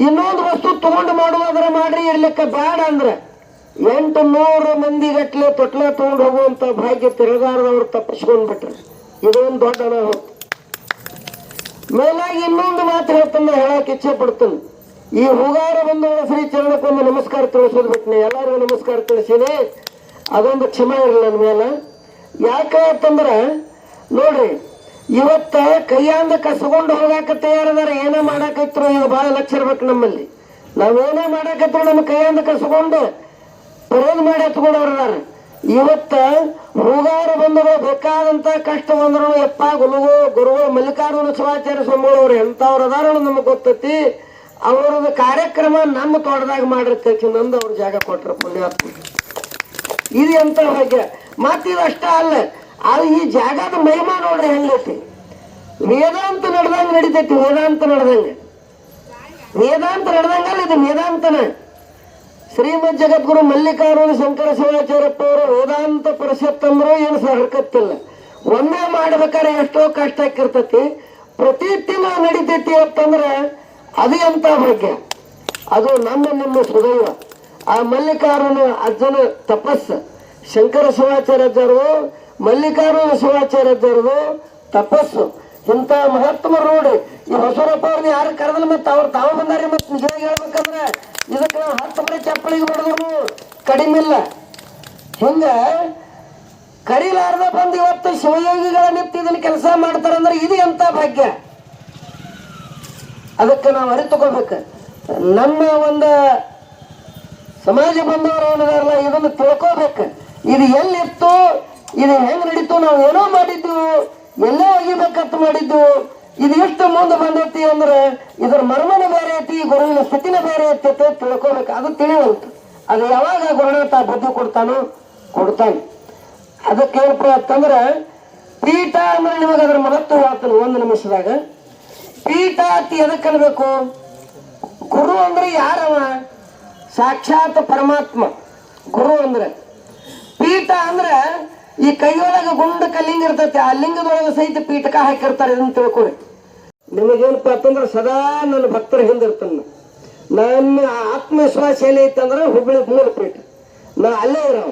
ಇನ್ನೊಂದು ವಸ್ತು ತಗೊಂಡು ಮಾಡುವುದರ ಮಾಡ್ರಿ, ಇರ್ಲಿಕ್ಕೆ ಬೇಡ ಅಂದ್ರೆ 800 ಮಂದಿ ಗಟ್ಲೆ ತೊಟ್ಲ ತಗೊಂಡು ಹೋಗುವಂತ ಭಾಗ್ಯ ತಿರುಗಾರದವ್ರು ತಪ್ಪಿಸ್ಕೊಂಡ್ಬಿಟ್ರೆ ಇದೊಂದು ದೊಡ್ಡ ಅನಾಹುತ. ಮೇಲಾಗಿ ಇನ್ನೊಂದು ಮಾತು ಹೇಳ್ತಾನೆ, ಹೇಳಕ್ ಇಚ್ಛೆ ಪಡ್ತಾನೆ. ಈ ಹೂಗಾರ ಬಂದವರ ಶ್ರೀ ಚರಣಕ್ಕೊಂದು ನಮಸ್ಕಾರ ತಿಳಿಸೋದು ಬಿಟ್ನಿ, ಎಲ್ಲರಿಗೂ ನಮಸ್ಕಾರ ತಿಳಿಸಿನಿ. ಅದೊಂದು ಕ್ಷಮೆ ಇರಲಿಲ್ಲ ನನ್ನ ಮೇಲೆ. ಯಾಕೆ ಅಂತಂದ್ರೆ ನೋಡ್ರಿ, ಇವತ್ತ ಕೈಯಾಂದ ಕಸ್ಕೊಂಡು ಹೋಗಾಕ ತಯಾರದಾರ. ಏನೇ ಮಾಡಾಕತ್ರು ಇದು ಬಹಳ ಲಕ್ಷ ಇರ್ಬೇಕು ನಮ್ಮಲ್ಲಿ. ನಾವೇನೇ ಮಾಡಾಕತ್ರು ನಮ್ಮ ಕೈಯಾಂದ ಕಸ್ಕೊಂಡು ಪರೇದ್ ಮಾಡಿ ಹತ್ಕೊಂಡವ್ರದಾರ. ಇವತ್ತ ಹೂಗಾರ ಬಂದರು ಬೇಕಾದಂತ ಕಷ್ಟ ಬಂದ್ರು ಯಪ್ಪ ಗುರುಗಳು ಮಲ್ಲಿಕಾರ್ಜುನ ಶಿವಾಚಾರ್ಯ ಸ್ವಾಮಿಗಳು ಅವ್ರು ಎಂತವ್ರು ಅದಾರ ನಮಗ್ ಗೊತ್ತೈತಿ. ಅವ್ರದ್ದು ಕಾರ್ಯಕ್ರಮ ನಮ್ಮ ತೋಟದಾಗ ಮಾಡಿರ್ತೈತಿ ನಂದು ಅವ್ರ ಜಾಗ ಕೊಟ್ರ ಪುಣ್ಯಾತ್ಮ. ಇದು ಎಂತ ಭಾಗ್ಯ. ಮತ್ತಿದು ಅಷ್ಟ ಅಲ್ಲ, ಅದು ಈ ಜಾಗದ ಮಹಿಮಾ ನೋಡ್ರಿ ಹೆಂಗೈತಿ. ವೇದಾಂತ ನಡೆದಂಗ ನಡಿತೈತಿ, ವೇದಾಂತ ನಡೆದಂಗಲ್ಲ ಇದು ವೇದಾಂತನ. ಶ್ರೀಮದ್ ಜಗದ್ಗುರು ಮಲ್ಲಿಕಾರ್ಜುನ ಶಂಕರ ಶಿವಾಚಾರ್ಯಪ್ಪ ಅವರು ವೇದಾಂತ ಪರಿಷತ್ ಅಂದ್ರು ಏನು ಹರ್ಕತ್ತಿಲ್ಲ. ಒಮ್ಮೆ ಮಾಡ್ಬೇಕಾದ್ರೆ ಎಷ್ಟೋ ಕಷ್ಟ ಆಕಿರ್ತೈತಿ, ಪ್ರತಿ ತಿಂಗಳು ನಡಿತೈತಿ ಅಂತಂದ್ರೆ ಅದು ಎಂತ ಭಾಗ್ಯ. ಅದು ನಿಮ್ಮ ಸುದೈವ. ಆ ಮಲ್ಲಿಕಾರ್ಜುನ ಅಜ್ಜನ ತಪಸ್ಸು, ಶಂಕರ ಶಿವಾಚಾರ್ಯ ಅಜ್ಜರು ಮಲ್ಲಿಕಾರ್ಜುನ ಶಿವಾಚಾರ್ಯ ಅಜ್ಜರದು ತಪಸ್ಸು. ಇಂಥ ಮಹಾತ್ಮರು ನೋಡಿ ಈ ಹೊಸರಪ್ಪ ಅವ್ರನ್ನ ಯಾರು ಕರೆದಲ್ಲ, ಮತ್ತೆ ಅವ್ರು ತಾವು ಬಂದಾರಿ. ಮತ್ತೆ ನಿಜವಾಗಿ ಹೇಳ್ಬೇಕಂದ್ರೆ ಇದಕ್ಕೆ 10 ಬರೀ ಚಪ್ಪಳಿಗೆ ಬಡದ್ರು ಕಡಿಮೆ ಇಲ್ಲ. ಹಿಂಗ ಕರಿಲಾರ್ದ ಬಂದು ಇವತ್ತು ಶಿವಯೋಗಿಗಳ ನಿತ್ಯ ಇದನ್ನ ಕೆಲಸ ಮಾಡ್ತಾರಂದ್ರೆ ಇದು ಎಂತ ಭಾಗ್ಯ. ಅದಕ್ಕೆ ನಾವು ಅರಿತುಕೊಳ್ಬೇಕು. ನಮ್ಮ ಒಂದು ಸಮಾಜ ಬಂದವರು ಏನಿದಾರಲ್ಲ ಇದನ್ನು ತಿಳ್ಕೋಬೇಕು. ಇದು ಎಲ್ಲಿತ್ತು, ಇದು ಹೆಂಗ್ ನಡೀತು, ನಾವು ಏನೋ ಮಾಡಿದ್ದು, ಎಲ್ಲೋ ಒಗಿಬೇಕಂತ ಮಾಡಿದ್ದು, ಇದು ಎಷ್ಟು ಮುಂದೆ ಬಂದೈತಿ ಅಂದ್ರೆ ಇದ್ರ ಮರ್ಮನ ಬೇರೆ ಐತಿ, ಗುರುವಿನ ಸ್ಥಿತಿನ ಬೇರೆ ಐತಿ ಅಂತ ತಿಳ್ಕೋಬೇಕು. ಅದು ತಿಳಿಯುವಂತ ಅದು ಯಾವಾಗ ಗುರುನಾಥ ಬುದ್ಧಿ ಕೊಡ್ತಾನೆ. ಅದಕ್ಕೆ ಏನಪ್ಪ ಅಂತಂದ್ರೆ ಪೀಠ ಅಂದ್ರೆ ನಿಮಗೆ ಅದ್ರ ಮಹತ್ವ ಹೇಳ್ತಾನೆ 1 ನಿಮಿಷದಾಗ. ಪೀಠ ಅತಿ ಎದಕ್ಕೆ ಅನ್ಬೇಕು? ಗುರು ಅಂದ್ರೆ ಯಾರವ? ಸಾಕ್ಷಾತ್ ಪರಮಾತ್ಮ ಗುರು ಅಂದ್ರೆ. ಪೀಠ ಅಂದ್ರೆ ಈ ಕೈಯೊಳಗೆ ಗುಂಡಕ ಲಿಂಗ ಇರ್ತೈತಿ, ಆ ಲಿಂಗದೊಳಗೆ ಸಹಿತ ಪೀಠಕ ಹಾಕಿರ್ತಾರೆ. ಇದನ್ನ ತಿಳ್ಕೊರಿ. ನಿಮಗೇನಪ್ಪ ಅಂತಂದ್ರೆ ಸದಾ ನನ್ನ ಭಕ್ತರ ಹಿಂದಿರ್ತಾನೆ. ನನ್ನ ಆತ್ಮವಿಶ್ವಾಸ ಏನೈತಂದ್ರೆ ಹುಬ್ಬಳ್ಳಿ ಮೂಲ ಪೀಠ, ನಾ ಅಲ್ಲೇ ಇರೋ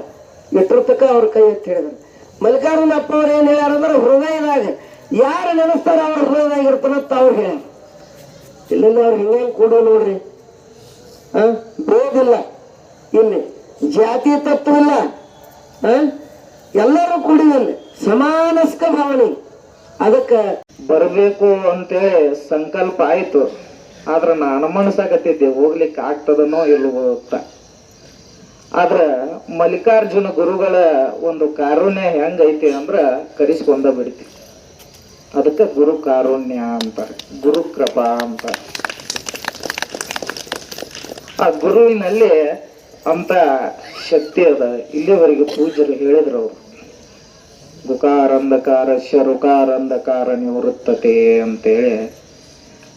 ಇಟ್ಟಿರ್ತಕ್ಕ ಅವ್ರ ಕೈ ಎತ್ತಿ ಹೇಳಿದ್ರು. ಮಲ್ಲಿಕಾರ್ಜುನ ಅಪ್ಪ ಅವ್ರು ಏನ್ ಹೇಳ್ಯಾರಂದ್ರೆ ಹೃದಯದಾಗ ಯಾರು ನೆನೆಸ್ತಾರ ಅವ್ರ ಹೃದಯದಾಗ ಇರ್ತಾನಂತ ಅವ್ರು ಹೇಳ್ಯಾರ. ಇಲ್ಲೆಲ್ಲ ಅವ್ರು ಹಿಂಗೆ ಕೊಡು ನೋಡ್ರಿ, ಭೇದಿಲ್ಲ, ಇಲ್ಲಿ ಜಾತಿ ತತ್ವ ಇಲ್ಲ, ಎಲ್ಲರೂ ಕೂಡಿದಲ್ಲಿ ಸಮಾನಸ್ಕ ಭಾವನೆ. ಅದಕ್ಕೆ ಬರಬೇಕು ಅಂತೇಳಿ ಸಂಕಲ್ಪ ಆಯ್ತು. ಆದ್ರೆ ನಾನು ಮನಸ್ಸಾಗತ್ತಿದ್ದೆ ಹೋಗ್ಲಿಕ್ಕೆ ಆಗ್ತದನೋ ಇಲ್ವೋ ಅಂತ. ಆದ್ರ ಮಲ್ಲಿಕಾರ್ಜುನ ಗುರುಗಳ ಒಂದು ಕಾರುಣ್ಯ ಹೆಂಗೈತಿ ಅಂದ್ರ ಕರೆಸ್ಕೊಂಡ ಬಿಡ್ತಿ. ಅದಕ್ಕೆ ಗುರು ಕಾರುಣ್ಯ ಅಂತಾರೆ, ಗುರು ಕೃಪಾ ಅಂತಾರೆ. ಆ ಗುರುವಿನಲ್ಲಿ ಅಂತ ಶಕ್ತಿ ಅದ. ಇಲ್ಲಿವರೆಗೆ ಪೂಜ್ಯರು ಹೇಳಿದ್ರು ಅವರು, ಗುಕಾರಂಧಕಾರಸ್ಯ ರುಕಾರಂಧಕಾರ ನಿವೃತ್ತತೆ ಅಂತೇಳಿ.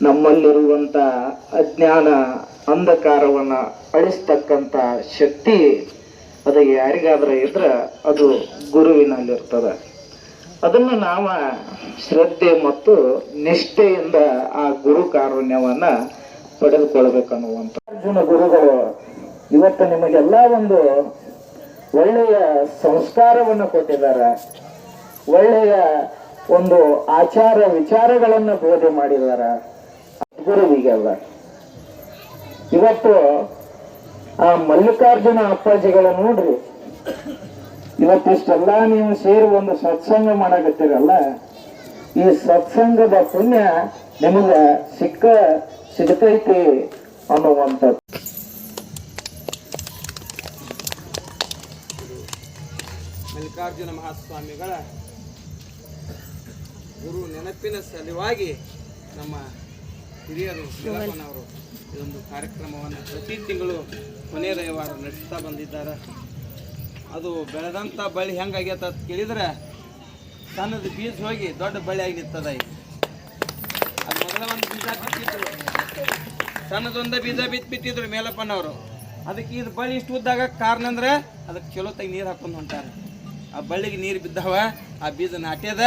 ನಮ್ಮಲ್ಲಿರುವಂತ ಅಜ್ಞಾನ ಅಂಧಕಾರವನ್ನ ಅಳಿಸ್ತಕ್ಕಂತ ಶಕ್ತಿ ಅದು ಯಾರಿಗಾದ್ರೆ ಇದ್ರ ಅದು ಗುರುವಿನಲ್ಲಿರ್ತದ. ಅದನ್ನ ನಾವ ಶ್ರದ್ಧೆ ಮತ್ತು ನಿಷ್ಠೆಯಿಂದ ಆ ಗುರು ಕಾರುಣ್ಯವನ್ನ ಪಡೆದುಕೊಳ್ಬೇಕನ್ನುವಂತ ಅರ್ಜುನ ಗುರುಗಳು ಇವತ್ತು ನಿಮಗೆಲ್ಲ ಒಂದು ಒಳ್ಳೆಯ ಸಂಸ್ಕಾರವನ್ನು ಕೊಟ್ಟಿದ್ದಾರೆ, ಒಳ್ಳೆಯ ಒಂದು ಆಚಾರ ವಿಚಾರಗಳನ್ನ ಬೋಧನೆ ಮಾಡಿದ್ದಾರೆ ಗುರುವಿಗೆಲ್ಲ. ಇವತ್ತು ಆ ಮಲ್ಲಿಕಾರ್ಜುನ ಅಪ್ಪಾಜಿಗಳ ನೋಡ್ರಿ, ಇವತ್ತಿಷ್ಟೆಲ್ಲ ನೀವು ಸೇರಿ ಒಂದು ಸತ್ಸಂಗ ಮಾಡಕತ್ತೀರಲ್ಲ, ಈ ಸತ್ಸಂಗದ ಪುಣ್ಯ ನಿಮಗೆ ಸಿಗ್ತೈತಿ ಅನ್ನುವಂಥದ್ದು. ಮಲ್ಲಿಕಾರ್ಜುನ ಮಹಾಸ್ವಾಮಿಗಳ ಗುರು ನೆನಪಿನ ಸಲುವಾಗಿ ನಮ್ಮ ಹಿರಿಯರು ಅವರು ಇದೊಂದು ಕಾರ್ಯಕ್ರಮವನ್ನು ಪ್ರತಿ ತಿಂಗಳು ಕೊನೆಯ ರವಿವಾರ ನಡೆಸ್ತಾ ಬಂದಿದ್ದಾರೆ. ಅದು ಬೆಳೆದಂಥ ಬಳ್ಳಿ ಹೆಂಗಾಗ್ಯತ ಅಂತ ಕೇಳಿದ್ರೆ ಸಣ್ಣದು ಬೀಜ ಹೋಗಿ ದೊಡ್ಡ ಬಳ್ಳಿ ಆಗಿ ನಿಂತದ. ಈಗ ಅದು ಮೊದಲ ಒಂದು ಬೀಜ ಬಿತ್ತಿದ್ರು, ಸಣ್ಣದೊಂದು ಬೀಜ ಬಿತ್ತಿದ್ರು ಮೇಲಪ್ಪನವರು. ಅದಕ್ಕೆ ಇದು ಬಳ್ಳಿ ಇಷ್ಟು ಉದ್ದಾಗ ಕಾರಣ ಅಂದ್ರೆ ಅದಕ್ಕೆ ಚಲೋ ತಾಗಿ ನೀರು ಹಾಕೊಂಡು ಹೊಂಟಾರೆ. ಆ ಬಳ್ಳಿಗೆ ನೀರು ಬಿದ್ದಾವ, ಆ ಬೀಜ ನಾಟ್ಯದ.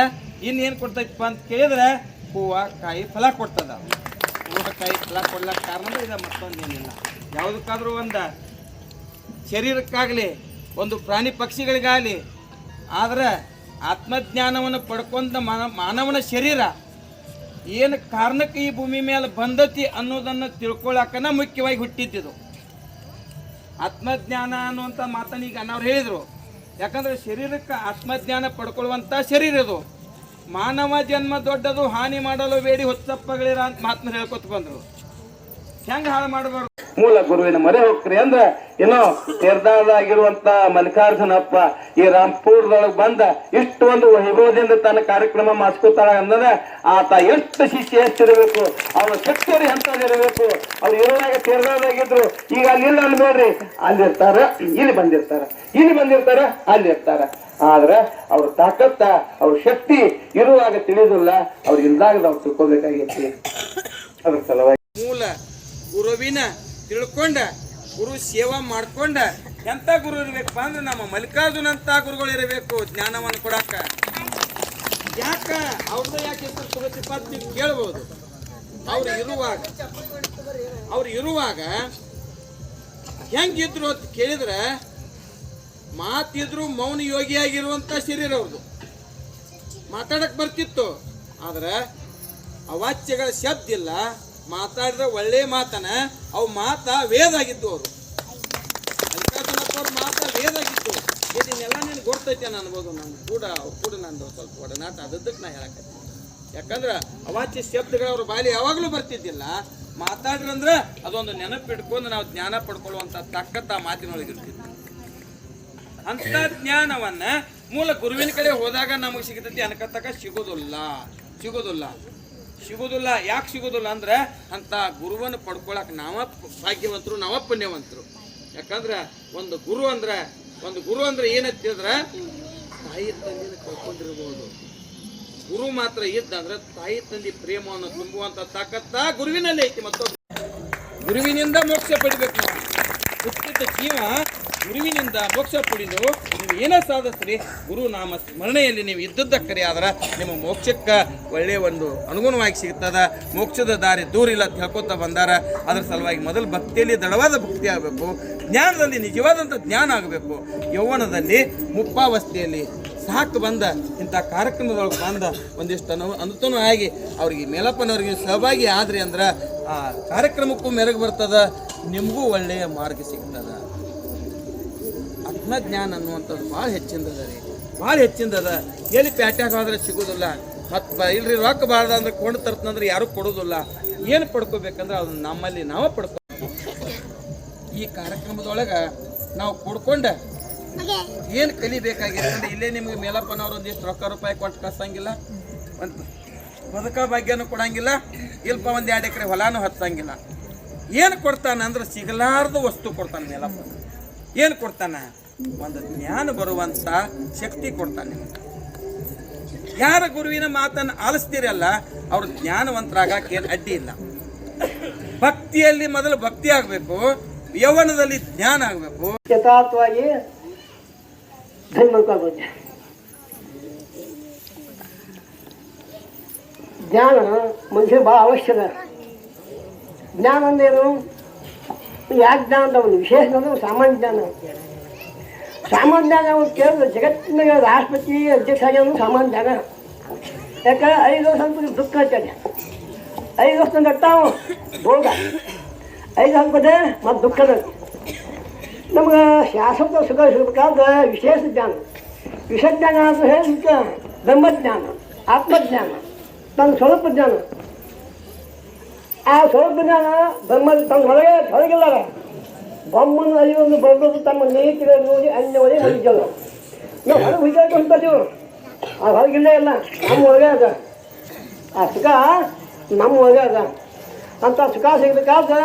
ಇನ್ನೇನು ಕೊಡ್ತೈತಪ್ಪ ಅಂತ ಕೇಳಿದ್ರೆ ಹೂವು ಕಾಯಿ ಫಲ ಕೊಡ್ತದ. ಹೂವು ಕಾಯಿ ಫಲ ಕೊಡ್ಲಕ್ಕೆ ಕಾರಣ ಅಂದ್ರೆ ಇದು ಮತ್ತೊಂದೇನಿಲ್ಲ. ಯಾವುದಕ್ಕಾದ್ರೂ ಒಂದು ಶರೀರಕ್ಕಾಗಲಿ ಒಂದು ಪ್ರಾಣಿ ಪಕ್ಷಿಗಳಿಗಾಗಲಿ ಆದರೆ ಆತ್ಮಜ್ಞಾನವನ್ನು ಪಡ್ಕೊಂಡ ಮಾನವನ ಶರೀರ ಏನು ಕಾರಣಕ್ಕೆ ಈ ಭೂಮಿ ಮೇಲೆ ಬಂದತಿ ಅನ್ನೋದನ್ನು ತಿಳ್ಕೊಳ್ಳೋಕನ ಮುಖ್ಯವಾಗಿ ಹುಟ್ಟಿದ್ದಿದ್ದು ಆತ್ಮಜ್ಞಾನ ಅನ್ನುವಂಥ ಮಾತನ್ನು ಈಗ ಅಣ್ಣವ್ರು ಹೇಳಿದರು. ಯಾಕಂದರೆ ಶರೀರಕ್ಕೆ ಆತ್ಮಜ್ಞಾನ ಪಡ್ಕೊಳ್ಳುವಂಥ ಶರೀರ ಇದು. ಮಾನವ ಜನ್ಮ ದೊಡ್ಡದು, ಹಾನಿ ಮಾಡಲು ಬೇಡಿ ಹೊತ್ತಪ್ಪಗಳಿರ ಅಂತ ಮಾತನ್ನ ಹೇಳ್ಕೊತ ಬಂದರು. ಹೆಂಗೆ ಹಾಳು ಮಾಡಬಾರ್ದು? ಮೂಲ ಗುರುವಿನ ಮೊರೆ ಹೋಗ್ರಿ ಅಂದ್ರೆ ಏನೋ ತೀರ್ದಾಗಿರುವಂತ ಮಲ್ಲಿಕಾರ್ಜುನಪ್ಪ ಈ ರಾಂಪುರದೊಳಗೆ ಬಂದ ಇಷ್ಟು ಒಂದು ವೈಭವದಿಂದ ತನ್ನ ಕಾರ್ಯಕ್ರಮ ಮಾಡಿಸ್ಕೊತಾಳ ಅಂದ್ರೆ ಆತ ಎಷ್ಟು ಶಿಷ್ಯ ಎಷ್ಟಿರಬೇಕು, ಅವ್ರ ಶಕ್ತಿಯರು ಎಂತದಿರಬೇಕು. ಅವ್ರು ಇರುವಾಗ ತೀರ್ದಾಗಿದ್ರು, ಈಗ ಅಲ್ಲಿ ಇಲ್ಲ ಅನ್ಬೇಡ್ರಿ, ಅಲ್ಲಿರ್ತಾರ, ಇಲ್ಲಿ ಬಂದಿರ್ತಾರ, ಇಲ್ಲಿ ಬಂದಿರ್ತಾರ, ಅಲ್ಲಿ ಇರ್ತಾರ. ಆದ್ರೆ ಅವ್ರ ತಾಕತ್ತ ಅವ್ರ ಶಕ್ತಿ ಇರುವಾಗ ತಿಳಿದಿಲ್ಲ, ಅವ್ರು ಇಲ್ದಾಗ ನಾವು ತಿಳ್ಕೊಬೇಕಾಗೈತಿ. ಅದ್ರ ಸಲುವಾಗಿ ಮೂಲ ಗುರುವಿನ ತಿಳ್ಕೊಂಡ ಗುರು ಸೇವಾ ಮಾಡ್ಕೊಂಡ ಎಂಥ ಗುರು ಇರ್ಬೇಕಪ್ಪ ಅಂದ್ರೆ ನಮ್ಮ ಮಲ್ಲಿಕಾರ್ಜುನ ಅಂತ ಗುರುಗಳು ಇರಬೇಕು ಜ್ಞಾನವನ್ನು ಕೊಡಾಕ. ಯಾಕ ಅವ್ರದ್ದು ಯಾಕೆ ಹೆಸರು ತಗೋತಿಪ್ಪ ಅಂತ ನೀವು ಕೇಳ್ಬೋದು. ಅವ್ರು ಇರುವಾಗ ಹೆಂಗಿದ್ರು ಅಂತ ಕೇಳಿದ್ರೆ ಮಾತಿದ್ರು ಮೌನ ಯೋಗಿಯಾಗಿರುವಂಥ ಶರೀರ ಅವ್ರದ್ದು. ಮಾತಾಡಕ್ ಬರ್ತಿತ್ತು, ಆದ್ರೆ ಅವಾಚ್ಯಗಳ ಶಬ್ದ ಇಲ್ಲ. ಮಾತಾಡಿದ್ರೆ ಒಳ್ಳೆ ಮಾತನ ಅವು ವೇದ ಆಗಿದ್ದು. ಅವರು ಮಲ್ಲಿಕಾರ್ಜುನಪ್ಪವ್ರ ವೇದ ಆಗಿತ್ತು. ಇದನ್ನೆಲ್ಲ ನೀನು ಗೊತ್ತೈತೆ ಅನ್ಬೋದು. ನಾನು ಕೂಡ ನಂದು ಸ್ವಲ್ಪ ಒಡನಾಟ ಅದಕ್ಕೆ ನಾ ಹೇಳಕತ್ತೀನಿ. ಯಾಕಂದ್ರೆ ಅವಾಚ್ಯ ಶಬ್ದಗಳು ಅವ್ರ ಬಾಲಿ ಯಾವಾಗಲೂ ಬರ್ತಿದ್ದಿಲ್ಲ. ಮಾತಾಡ್ರಂದ್ರೆ ಅದೊಂದು ನೆನಪಿಟ್ಕೊಂಡು ನಾವು ಜ್ಞಾನ ಪಡ್ಕೊಳ್ಳುವಂಥ ತಾಕತ್ತ ಮಾತಿನೊಳಗಿರ್ತಿದ್ವಿ. ಅಂತ ಜ್ಞಾನವನ್ನ ಮೂಲ ಗುರುವಿನ ಕಡೆ ಹೋದಾಗ ನಮಗೆ ಸಿಗತೈತಿ, ಅನ್ಕತ್ತಕ ಸಿಗೋದಿಲ್ಲ. ಯಾಕೆ ಸಿಗೋದಿಲ್ಲ ಅಂದ್ರೆ ಅಂತ ಗುರುವನ್ನು ಪಡ್ಕೊಳಕ್ ನಾವ ಭಾಗ್ಯವಂತರು, ನಾವ ಪುಣ್ಯವಂತರು. ಯಾಕಂದ್ರೆ ಒಂದು ಗುರು ಅಂದ್ರೆ ಏನಂತಿದ್ರೆ ತಾಯಿ ತಂದಿನ ಕಳ್ಕೊಂಡಿರ್ಬೋದು. ಗುರು ಮಾತ್ರ ಇದ್ದಂದ್ರೆ ತಾಯಿ ತಂದಿ ಪ್ರೇಮವನ್ನು ತುಂಬುವಂತ ತಾಕತ್ತ ಗುರುವಿನಲ್ಲಿ ಐತಿ. ಮತ್ತೊಬ್ಬ ಗುರುವಿನಿಂದ ಮೋಕ್ಷ ಪಡಿಬೇಕು. ನಾವು ಹುಟ್ಟಿದ ಜೀವ ಗುರುವಿನಿಂದ ಮೋಕ್ಷ ಪಡೆದು ನೀವು ಏನೇ ಸಾಧಿಸ್ರಿ ಗುರು ನಾಮ ಸ್ಮರಣೆಯಲ್ಲಿ ನೀವು ಇದ್ದದ್ದಕ್ಕರೆ ಆದ್ರೆ ನಿಮ್ಮ ಮೋಕ್ಷಕ್ಕೆ ಒಳ್ಳೆಯ ಒಂದು ಅನುಗುಣವಾಗಿ ಸಿಗ್ತದ. ಮೋಕ್ಷದ ದಾರಿ ದೂರ ಇಲ್ಲ ಅಂತ ಹೇಳ್ಕೊತಾ ಬಂದಾರ. ಅದ್ರ ಸಲುವಾಗಿ ಮೊದಲು ಭಕ್ತಿಯಲ್ಲಿ ದೃಢವಾದ ಭಕ್ತಿ ಆಗಬೇಕು, ಜ್ಞಾನದಲ್ಲಿ ನಿಜವಾದಂಥ ಜ್ಞಾನ ಆಗಬೇಕು. ಯೌವನದಲ್ಲಿ ಮುಪ್ಪಾವಸ್ಥೆಯಲ್ಲಿ ಸಾಕು ಬಂದ ಇಂಥ ಕಾರ್ಯಕ್ರಮದೊಳಗೆ ಬಂದ ಒಂದಿಷ್ಟು ಅನುತನೂ ಆಗಿ ಅವ್ರಿಗೆ ಮೇಲಪ್ಪನವ್ರಿಗೆ ಸಹಭಾಗಿ ಆದ್ರಿ ಅಂದ್ರೆ ಆ ಕಾರ್ಯಕ್ರಮಕ್ಕೂ ಮೆರಗು ಬರ್ತದ, ನಿಮಗೂ ಒಳ್ಳೆಯ ಮಾರ್ಗ ಸಿಗ್ತದ. ಆತ್ಮಜ್ಞಾನ ಅನ್ನುವಂಥದ್ದು ಭಾಳ ಹೆಚ್ಚಿಂದದ. ಎಲ್ಲಿ ಪ್ಯಾಟ್ಯಾಗ ಹೋದ್ರೆ ಸಿಗೋದಿಲ್ಲ. ಮತ್ತು ಇಲ್ರಿ ರೊಕ್ಕ ಬಾಳ್ದ ಅಂದ್ರೆ ಕೊಂಡು ತರ್ತಂದ್ರೆ ಯಾರೂ ಕೊಡೋದಿಲ್ಲ. ಏನು ಪಡ್ಕೋಬೇಕಂದ್ರೆ ಅದನ್ನ ನಮ್ಮಲ್ಲಿ ನಾವು ಪಡ್ಕೊ. ಈ ಕಾರ್ಯಕ್ರಮದೊಳಗೆ ನಾವು ಕೊಡ್ಕೊಂಡ ಏನು ಕಲಿಬೇಕಾಗಿರ್ತಂದ್ರೆ ಇಲ್ಲೇ ನಿಮಗೆ ಮೇಲಪ್ಪನವ್ರು ಒಂದಿಷ್ಟು ರೊಕ್ಕ ರೂಪಾಯಿ ಕೊಟ್ಟು ಕಳ್ಸಂಗಿಲ್ಲ, ಒಂದು ಬದುಕ ಭಾಗ್ಯನೂ ಕೊಡಂಗಿಲ್ಲ, ಇಲ್ಪ ಒಂದು 2 ಎಕರೆ ಹೊಲಾನು ಹಚ್ಚಂಗಿಲ್ಲ. ಏನು ಕೊಡ್ತಾನೆ ಅಂದ್ರೆ ಸಿಗಲಾರ್ದು ವಸ್ತು ಕೊಡ್ತಾನೆ ಮೇಲಪ್ಪ. ಏನು ಕೊಡ್ತಾನೆ? ಒಂದು ಜ್ಞಾನ ಬರುವಂಥ ಶಕ್ತಿ ಕೊಡ್ತಾನೆ. ಯಾರ ಗುರುವಿನ ಮಾತನ್ನು ಆಲಿಸ್ತೀರಲ್ಲ ಅವ್ರ ಜ್ಞಾನವಂತರಾಗಕ್ಕೆ ಏನು ಅಡ್ಡಿ ಇಲ್ಲ. ಭಕ್ತಿಯಲ್ಲಿ ಮೊದಲು ಭಕ್ತಿ ಆಗಬೇಕು, ಯೌವನದಲ್ಲಿ ಜ್ಞಾನ ಆಗಬೇಕು. ಯಥಾರ್ಥವಾಗಿ ಧನ್ಯವಾದ. ಜ್ಞಾನ ಮನುಷ್ಯ ಭಾಳ ಅವಶ್ಯಕ. ಜ್ಞಾನ ಅಂದೇನು? ಯಾಕೆ ಜ್ಞಾನ ಅಂತ ಒಂದು ವಿಶೇಷ ಅಂದ್ರೆ ಸಾಮಾನ್ಯ ಜ್ಞಾನ. ಸಾಮಾನ್ಯ ಜ್ಞಾನ ಅವ್ರು ಕೇಳಿದ್ರೆ ಜಗತ್ತಿನಾಗ ರಾಷ್ಟ್ರಪತಿ ಅಧ್ಯಕ್ಷ ಆಗ್ಯಾನ ಸಾಮಾನ್ಯ ಜ್ಞಾನ. ಯಾಕೆ 5 ವರ್ಷ ಅಂತ ದುಃಖ ಹಚ್ಚಾನೆ, 5 ವರ್ಷ ಕಟ್ಟಾವು ಭೋಗ, 5 ಅನ್ಕೋದೆ ಮತ್ತು ದುಃಖದ. ನಮ್ಗೆ ಶಾಶ್ವತ ಸುಖ ಸಿಗಬೇಕಾದ್ರೆ ವಿಶೇಷ ಜ್ಞಾನ. ವಿಷಜ್ಞಾನ ಅಂತ ಹೇಳಿಕ್ಕೆ ಬ್ರಹ್ಮಜ್ಞಾನ, ಆತ್ಮಜ್ಞಾನ, ತನ್ನ ಸ್ವರೂಪ ಜ್ಞಾನ. ಆ ಸ್ವರೂಪ ಜ್ಞಾನ ಬ್ರಹ್ಮ ತನ್ನ ಹೊರಗಿಲ್ಲ. ಬೊಮ್ಮನ ಅರಿವನ್ನು ಬರೋದು ತಮ್ಮ ನೇತಿಗೆ ನೋಡಿ ಅನ್ಯವರೇ ಹೊಲಿಜಲ್ಲ. ನಾವು ಹೊರಗೆ ಹುಯ್ದಾಟ ಹೊಂಟೀವಿ, ಆ ಹೊರಗಿಲ್ಲೇ ಇಲ್ಲ, ನಮ್ಮ ಒಳಗೆ ಅದ. ಆ ಸುಖ ನಮ್ಮ ಒಳಗೆ ಅದ. ಅಂತ ಸುಖ ಸಿಗಬೇಕಾದ್ರೆ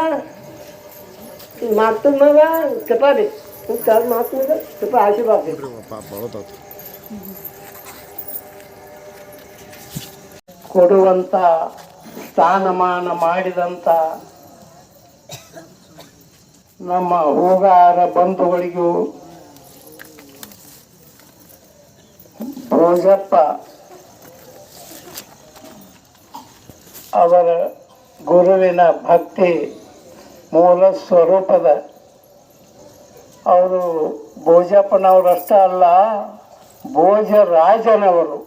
ಮಾತನ ಮಗ ಚಪಾತಿ ಮಾತನಾಗ ಸ್ವಲ್ಪ ಆಶೀರ್ವಾದ ಕೊಡುವಂತ ಸ್ಥಾನಮಾನ ಮಾಡಿದಂತ ನಮ್ಮ ಹೂಗಾರ ಬಂಧುಗಳಿಗೂ ಭೋಜಪ್ಪ ಅವರ ಗುರುವಿನ ಭಕ್ತಿ ಮೂಲ ಸ್ವರೂಪದ ಅವರು ಭೋಜಪ್ಪನವರಷ್ಟೇ ಅಲ್ಲ ಭೋಜರಾಜನವರು.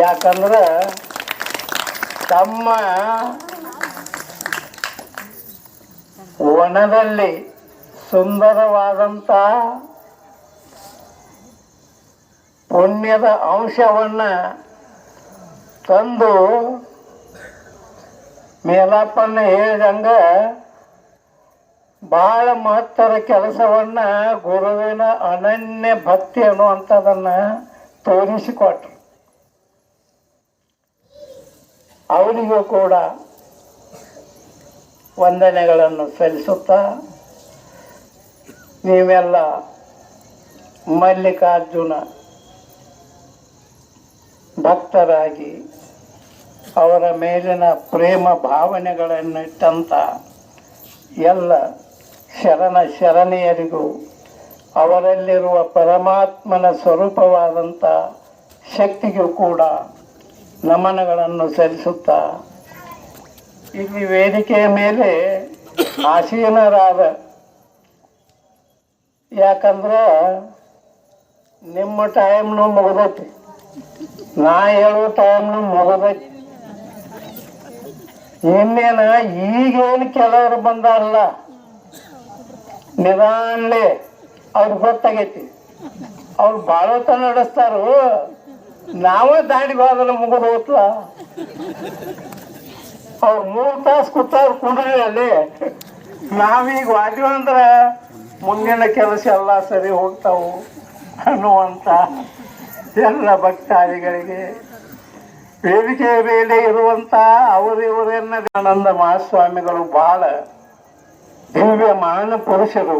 ಯಾಕಂದ್ರೆ ತಮ್ಮ ವನದಲ್ಲಿ ಸುಂದರವಾದಂಥ ಪುಣ್ಯದ ಅಂಶವನ್ನ ತಂದು ಮೇಲಪ್ಪನ ಹೇಳಿದಂಗ ಬಹಳ ಮಹತ್ತರ ಕೆಲಸವನ್ನ ಗುರುವಿನ ಅನನ್ಯ ಭಕ್ತಿ ಅನ್ನುವಂಥದ್ದನ್ನ ತೋರಿಸಿಕೊಟ್ರು. ಅವರಿಗೂ ಕೂಡ ವಂದನೆಗಳನ್ನು ಸಲ್ಲಿಸುತ್ತಾ ನೀವೆಲ್ಲ ಮಲ್ಲಿಕಾರ್ಜುನ ಭಕ್ತರಾಗಿ ಅವರ ಮೇಲಿನ ಪ್ರೇಮ ಭಾವನೆಗಳನ್ನಿಟ್ಟಂಥ ಎಲ್ಲ ಶರಣೆಯರಿಗೂ ಅವರಲ್ಲಿರುವ ಪರಮಾತ್ಮನ ಸ್ವರೂಪವಾದಂಥ ಶಕ್ತಿಗೂ ಕೂಡ ನಮನಗಳನ್ನು ಸಲ್ಲಿಸುತ್ತಾ ಇಲ್ಲಿ ವೇದಿಕೆಯ ಮೇಲೆ ಆಸೀನರಾದ, ಯಾಕಂದ್ರೆ ನಿಮ್ಮ ಟೈಮ್ನು ಮುಗಿದೈತಿ, ನಾ ಹೇಳೋ ಟೈಮ್ನು ಮುಗಿದೈತಿ. ಇನ್ನೇನ ಈಗೇನು ಕೆಲವರು ಬಂದಾರಲ್ಲ ನಿಧಾನ್ಲೆ ಅವ್ರಿಗೆ ಗೊತ್ತಾಗೈತಿ, ಅವ್ರು ಬಾಳೋತ ನಡೆಸ್ತಾರು, ನಾವೇ ದಾಡಿಗೆ ಹೋದ್ರೆ ಮುಗಿದು ಹೋತ್ಲ. ಅವ್ರು 3 ತಾಸು ಕೂತಾವ್ರು ಕುಂಡ್ರಿ ಅಲ್ಲಿ, ನಾವೀಗ ವಾದ್ಯ ಅಂದ್ರೆ ಮುಂದಿನ ಕೆಲಸ ಎಲ್ಲ ಸರಿ ಹೋಗ್ತಾವು ಅನ್ನುವಂಥ ಎಲ್ಲ ಭಕ್ತಾದಿಗಳಿಗೆ ವೇದಿಕೆಯ ಮೇಲೆ ಇರುವಂಥ ಅವರಿವರನ್ನ ಆನಂದ ಮಹಾಸ್ವಾಮಿಗಳು ಬಹಳ ದಿವ್ಯ ಮಹಾನ್ ಪುರುಷರು.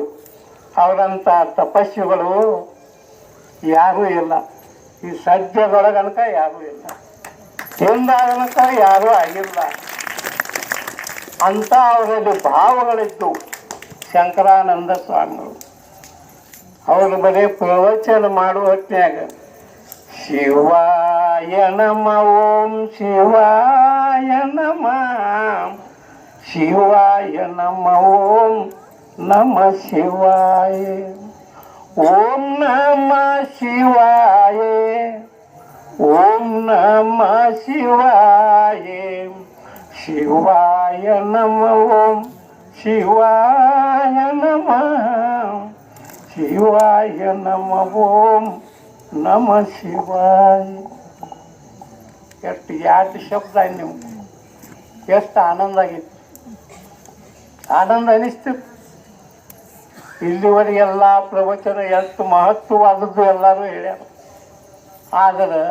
ಅವರಂಥ ತಪಸ್ವಿಗಳು ಯಾರೂ ಇಲ್ಲ, ಈ ಸಜ್ಜದೊಳಗನಕ ಯಾರೂ ಇಲ್ಲ, ಹಿಂದಾಗನಕ ಯಾರೂ ಆಗಿಲ್ಲ. ಅಂತ ಅವರಲ್ಲಿ ಭಾವಗಳಿದ್ದು ಶಂಕರಾನಂದ ಸ್ವಾಮಿಗಳು. ಅವರು ಬರೀ ಪ್ರವಚನ ಮಾಡುವ ಹೊತ್ತಿನಾಗ ಶಿವಾಯ ನಮ ಓಂ ಶಿವಾಯ ನಮ, ಶಿವಾಯ ನಮ ಓಂ ನಮ ಶಿವಾಯ, ಓಂ ನಮ ಶಿವಾಯ, ಓಂ ನಮ ಶಿವಾಯ, ಶಿವಾಯ ನಮ ಓಂ ಶಿವಾಯ ನಮ, ಶಿವಾಯ ನಮ ಓಂ ನಮ ಶಿವಾಯ. ಎಷ್ಟು 2 ಶಬ್ದ ನೀವು ಎಷ್ಟು ಆನಂದ ಆಗಿತ್ತು, ಆನಂದ ಅನಿಸ್ತು. ಇಲ್ಲಿವರೆಗೆಲ್ಲ ಪ್ರವಚನ ಎಷ್ಟು ಮಹತ್ವವಾದದ್ದು ಎಲ್ಲರೂ ಹೇಳ್ಯಾರ. ಆದರೆ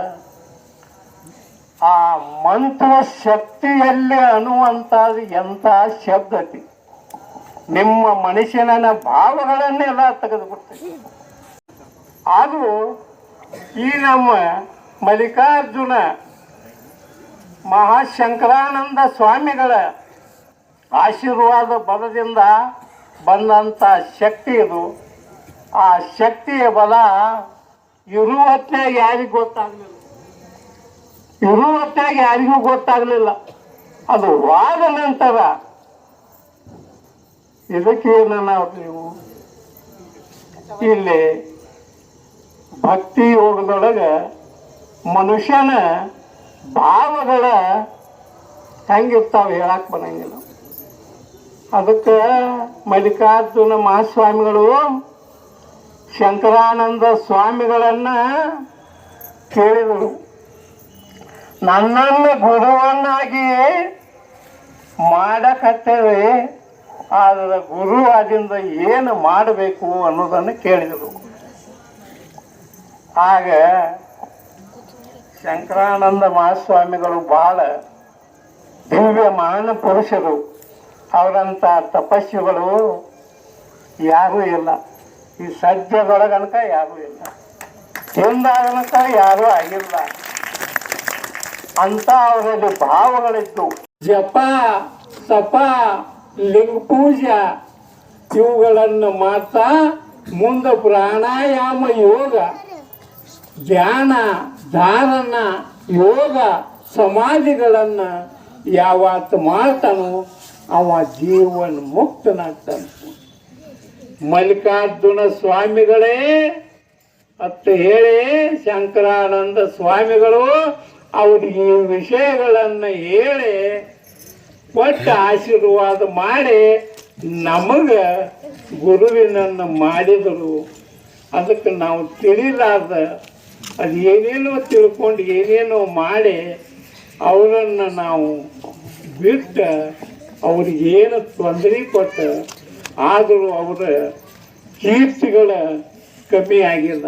ಆ ಮಂತ್ರ ಶಕ್ತಿಯಲ್ಲಿ ಅನ್ನುವಂಥದ್ದು ಎಂಥ ಶಬ್ದತಿ, ನಿಮ್ಮ ಮನುಷ್ಯನ ಭಾವಗಳನ್ನೆಲ್ಲ ತೆಗೆದುಬಿಡ್ತದೆ. ಅದು ಈ ನಮ್ಮ ಮಲ್ಲಿಕಾರ್ಜುನ ಮಹಾಶಂಕರಾನಂದ ಸ್ವಾಮಿಗಳ ಆಶೀರ್ವಾದ ಬಲದಿಂದ ಬಂದಂಥ ಶಕ್ತಿ ಇದು. ಆ ಶಕ್ತಿಯ ಬಲ ಇರುವತ್ತಾಗ ಯಾರಿಗೂ ಗೊತ್ತಾಗಲಿಲ್ಲ, ಇರುವತ್ತಾಗ ಯಾರಿಗೂ ಗೊತ್ತಾಗಲಿಲ್ಲ. ಅದು ವಾದ ನಂತರ ಇದಕ್ಕೇನು ನಾವು ನೀವು ಇಲ್ಲಿ ಭಕ್ತಿ ಯೋಗದೊಳಗೆ ಮನುಷ್ಯನ ಭಾವಗಳ ಹೆಂಗಿರ್ತಾವೆ ಹೇಳಕ್ಕೆ ಬರಂಗಿಲ್ಲ. ಅದಕ್ಕೆ ಮಲ್ಲಿಕಾರ್ಜುನ ಮಹಾಸ್ವಾಮಿಗಳು ಶಂಕರಾನಂದ ಸ್ವಾಮಿಗಳನ್ನ ಕೇಳಿದರು, ನನ್ನನ್ನು ಗುರುವನ್ನಾಗಿ ಮಾಡಕತ್ತೇವೆ, ಆದರೆ ಗುರು ಅದರಿಂದ ಏನು ಮಾಡಬೇಕು ಅನ್ನೋದನ್ನು ಕೇಳಿದರು. ಆಗ ಶಂಕರಾನಂದ ಮಹಾಸ್ವಾಮಿಗಳು ಬಹಳ ದಿವ್ಯ ಮಹಾನ್ ಪುರುಷರು. ಅವರಂಥ ತಪಸ್ವಿಗಳು ಯಾರೂ ಇಲ್ಲ. ಈ ಸದ್ಯದೊಳಗನಕ ಯಾರೂ ಇಲ್ಲ, ಹಿಂದಾಗನಕ ಯಾರೂ ಆಗಿಲ್ಲ ಅಂತ ಅವರಲ್ಲಿ ಭಾವಗಳಿದ್ದು. ಜಪ ತಪ ಲಿಂಗ ಪೂಜಾ ಇವುಗಳನ್ನು ಮಾಡ್ತಾ ಮುಂದೆ ಪ್ರಾಣಾಯಾಮ ಯೋಗ ಧ್ಯಾನ ಧಾರಣ ಯೋಗ ಸಮಾಧಿಗಳನ್ನು ಯಾವತ್ತು ಮಾಡ್ತಾನೋ ಅವ ಜೀವನ ಮುಕ್ತನಾಗ್ತಾನೆ. ಮಲ್ಲಿಕಾರ್ಜುನ ಸ್ವಾಮಿಗಳೇ ಅಂತ ಹೇಳಿ ಶಂಕರಾನಂದ ಸ್ವಾಮಿಗಳು ಅವ್ರಿಗೆ ಈ ವಿಷಯಗಳನ್ನು ಹೇಳಿ ಒಟ್ಟು ಆಶೀರ್ವಾದ ಮಾಡಿ ನಮಗೆ ಗುರುವಿನನ್ನು ಮಾಡಿದರು. ಅದಕ್ಕೆ ನಾವು ತಿಳಿಲಾರ್ದ ಅದು ಏನೇನೋ ತಿಳ್ಕೊಂಡು ಏನೇನೋ ಮಾಡಿ ಅವರನ್ನು ನಾವು ಬಿಟ್ಟು ಅವ್ರಿಗೇನು ತೊಂದರೆ ಕೊಟ್ಟು ಆದರೂ ಅವರ ಕೀರ್ತಿಗಳ ಕಮ್ಮಿ ಆಗಿಲ್ಲ.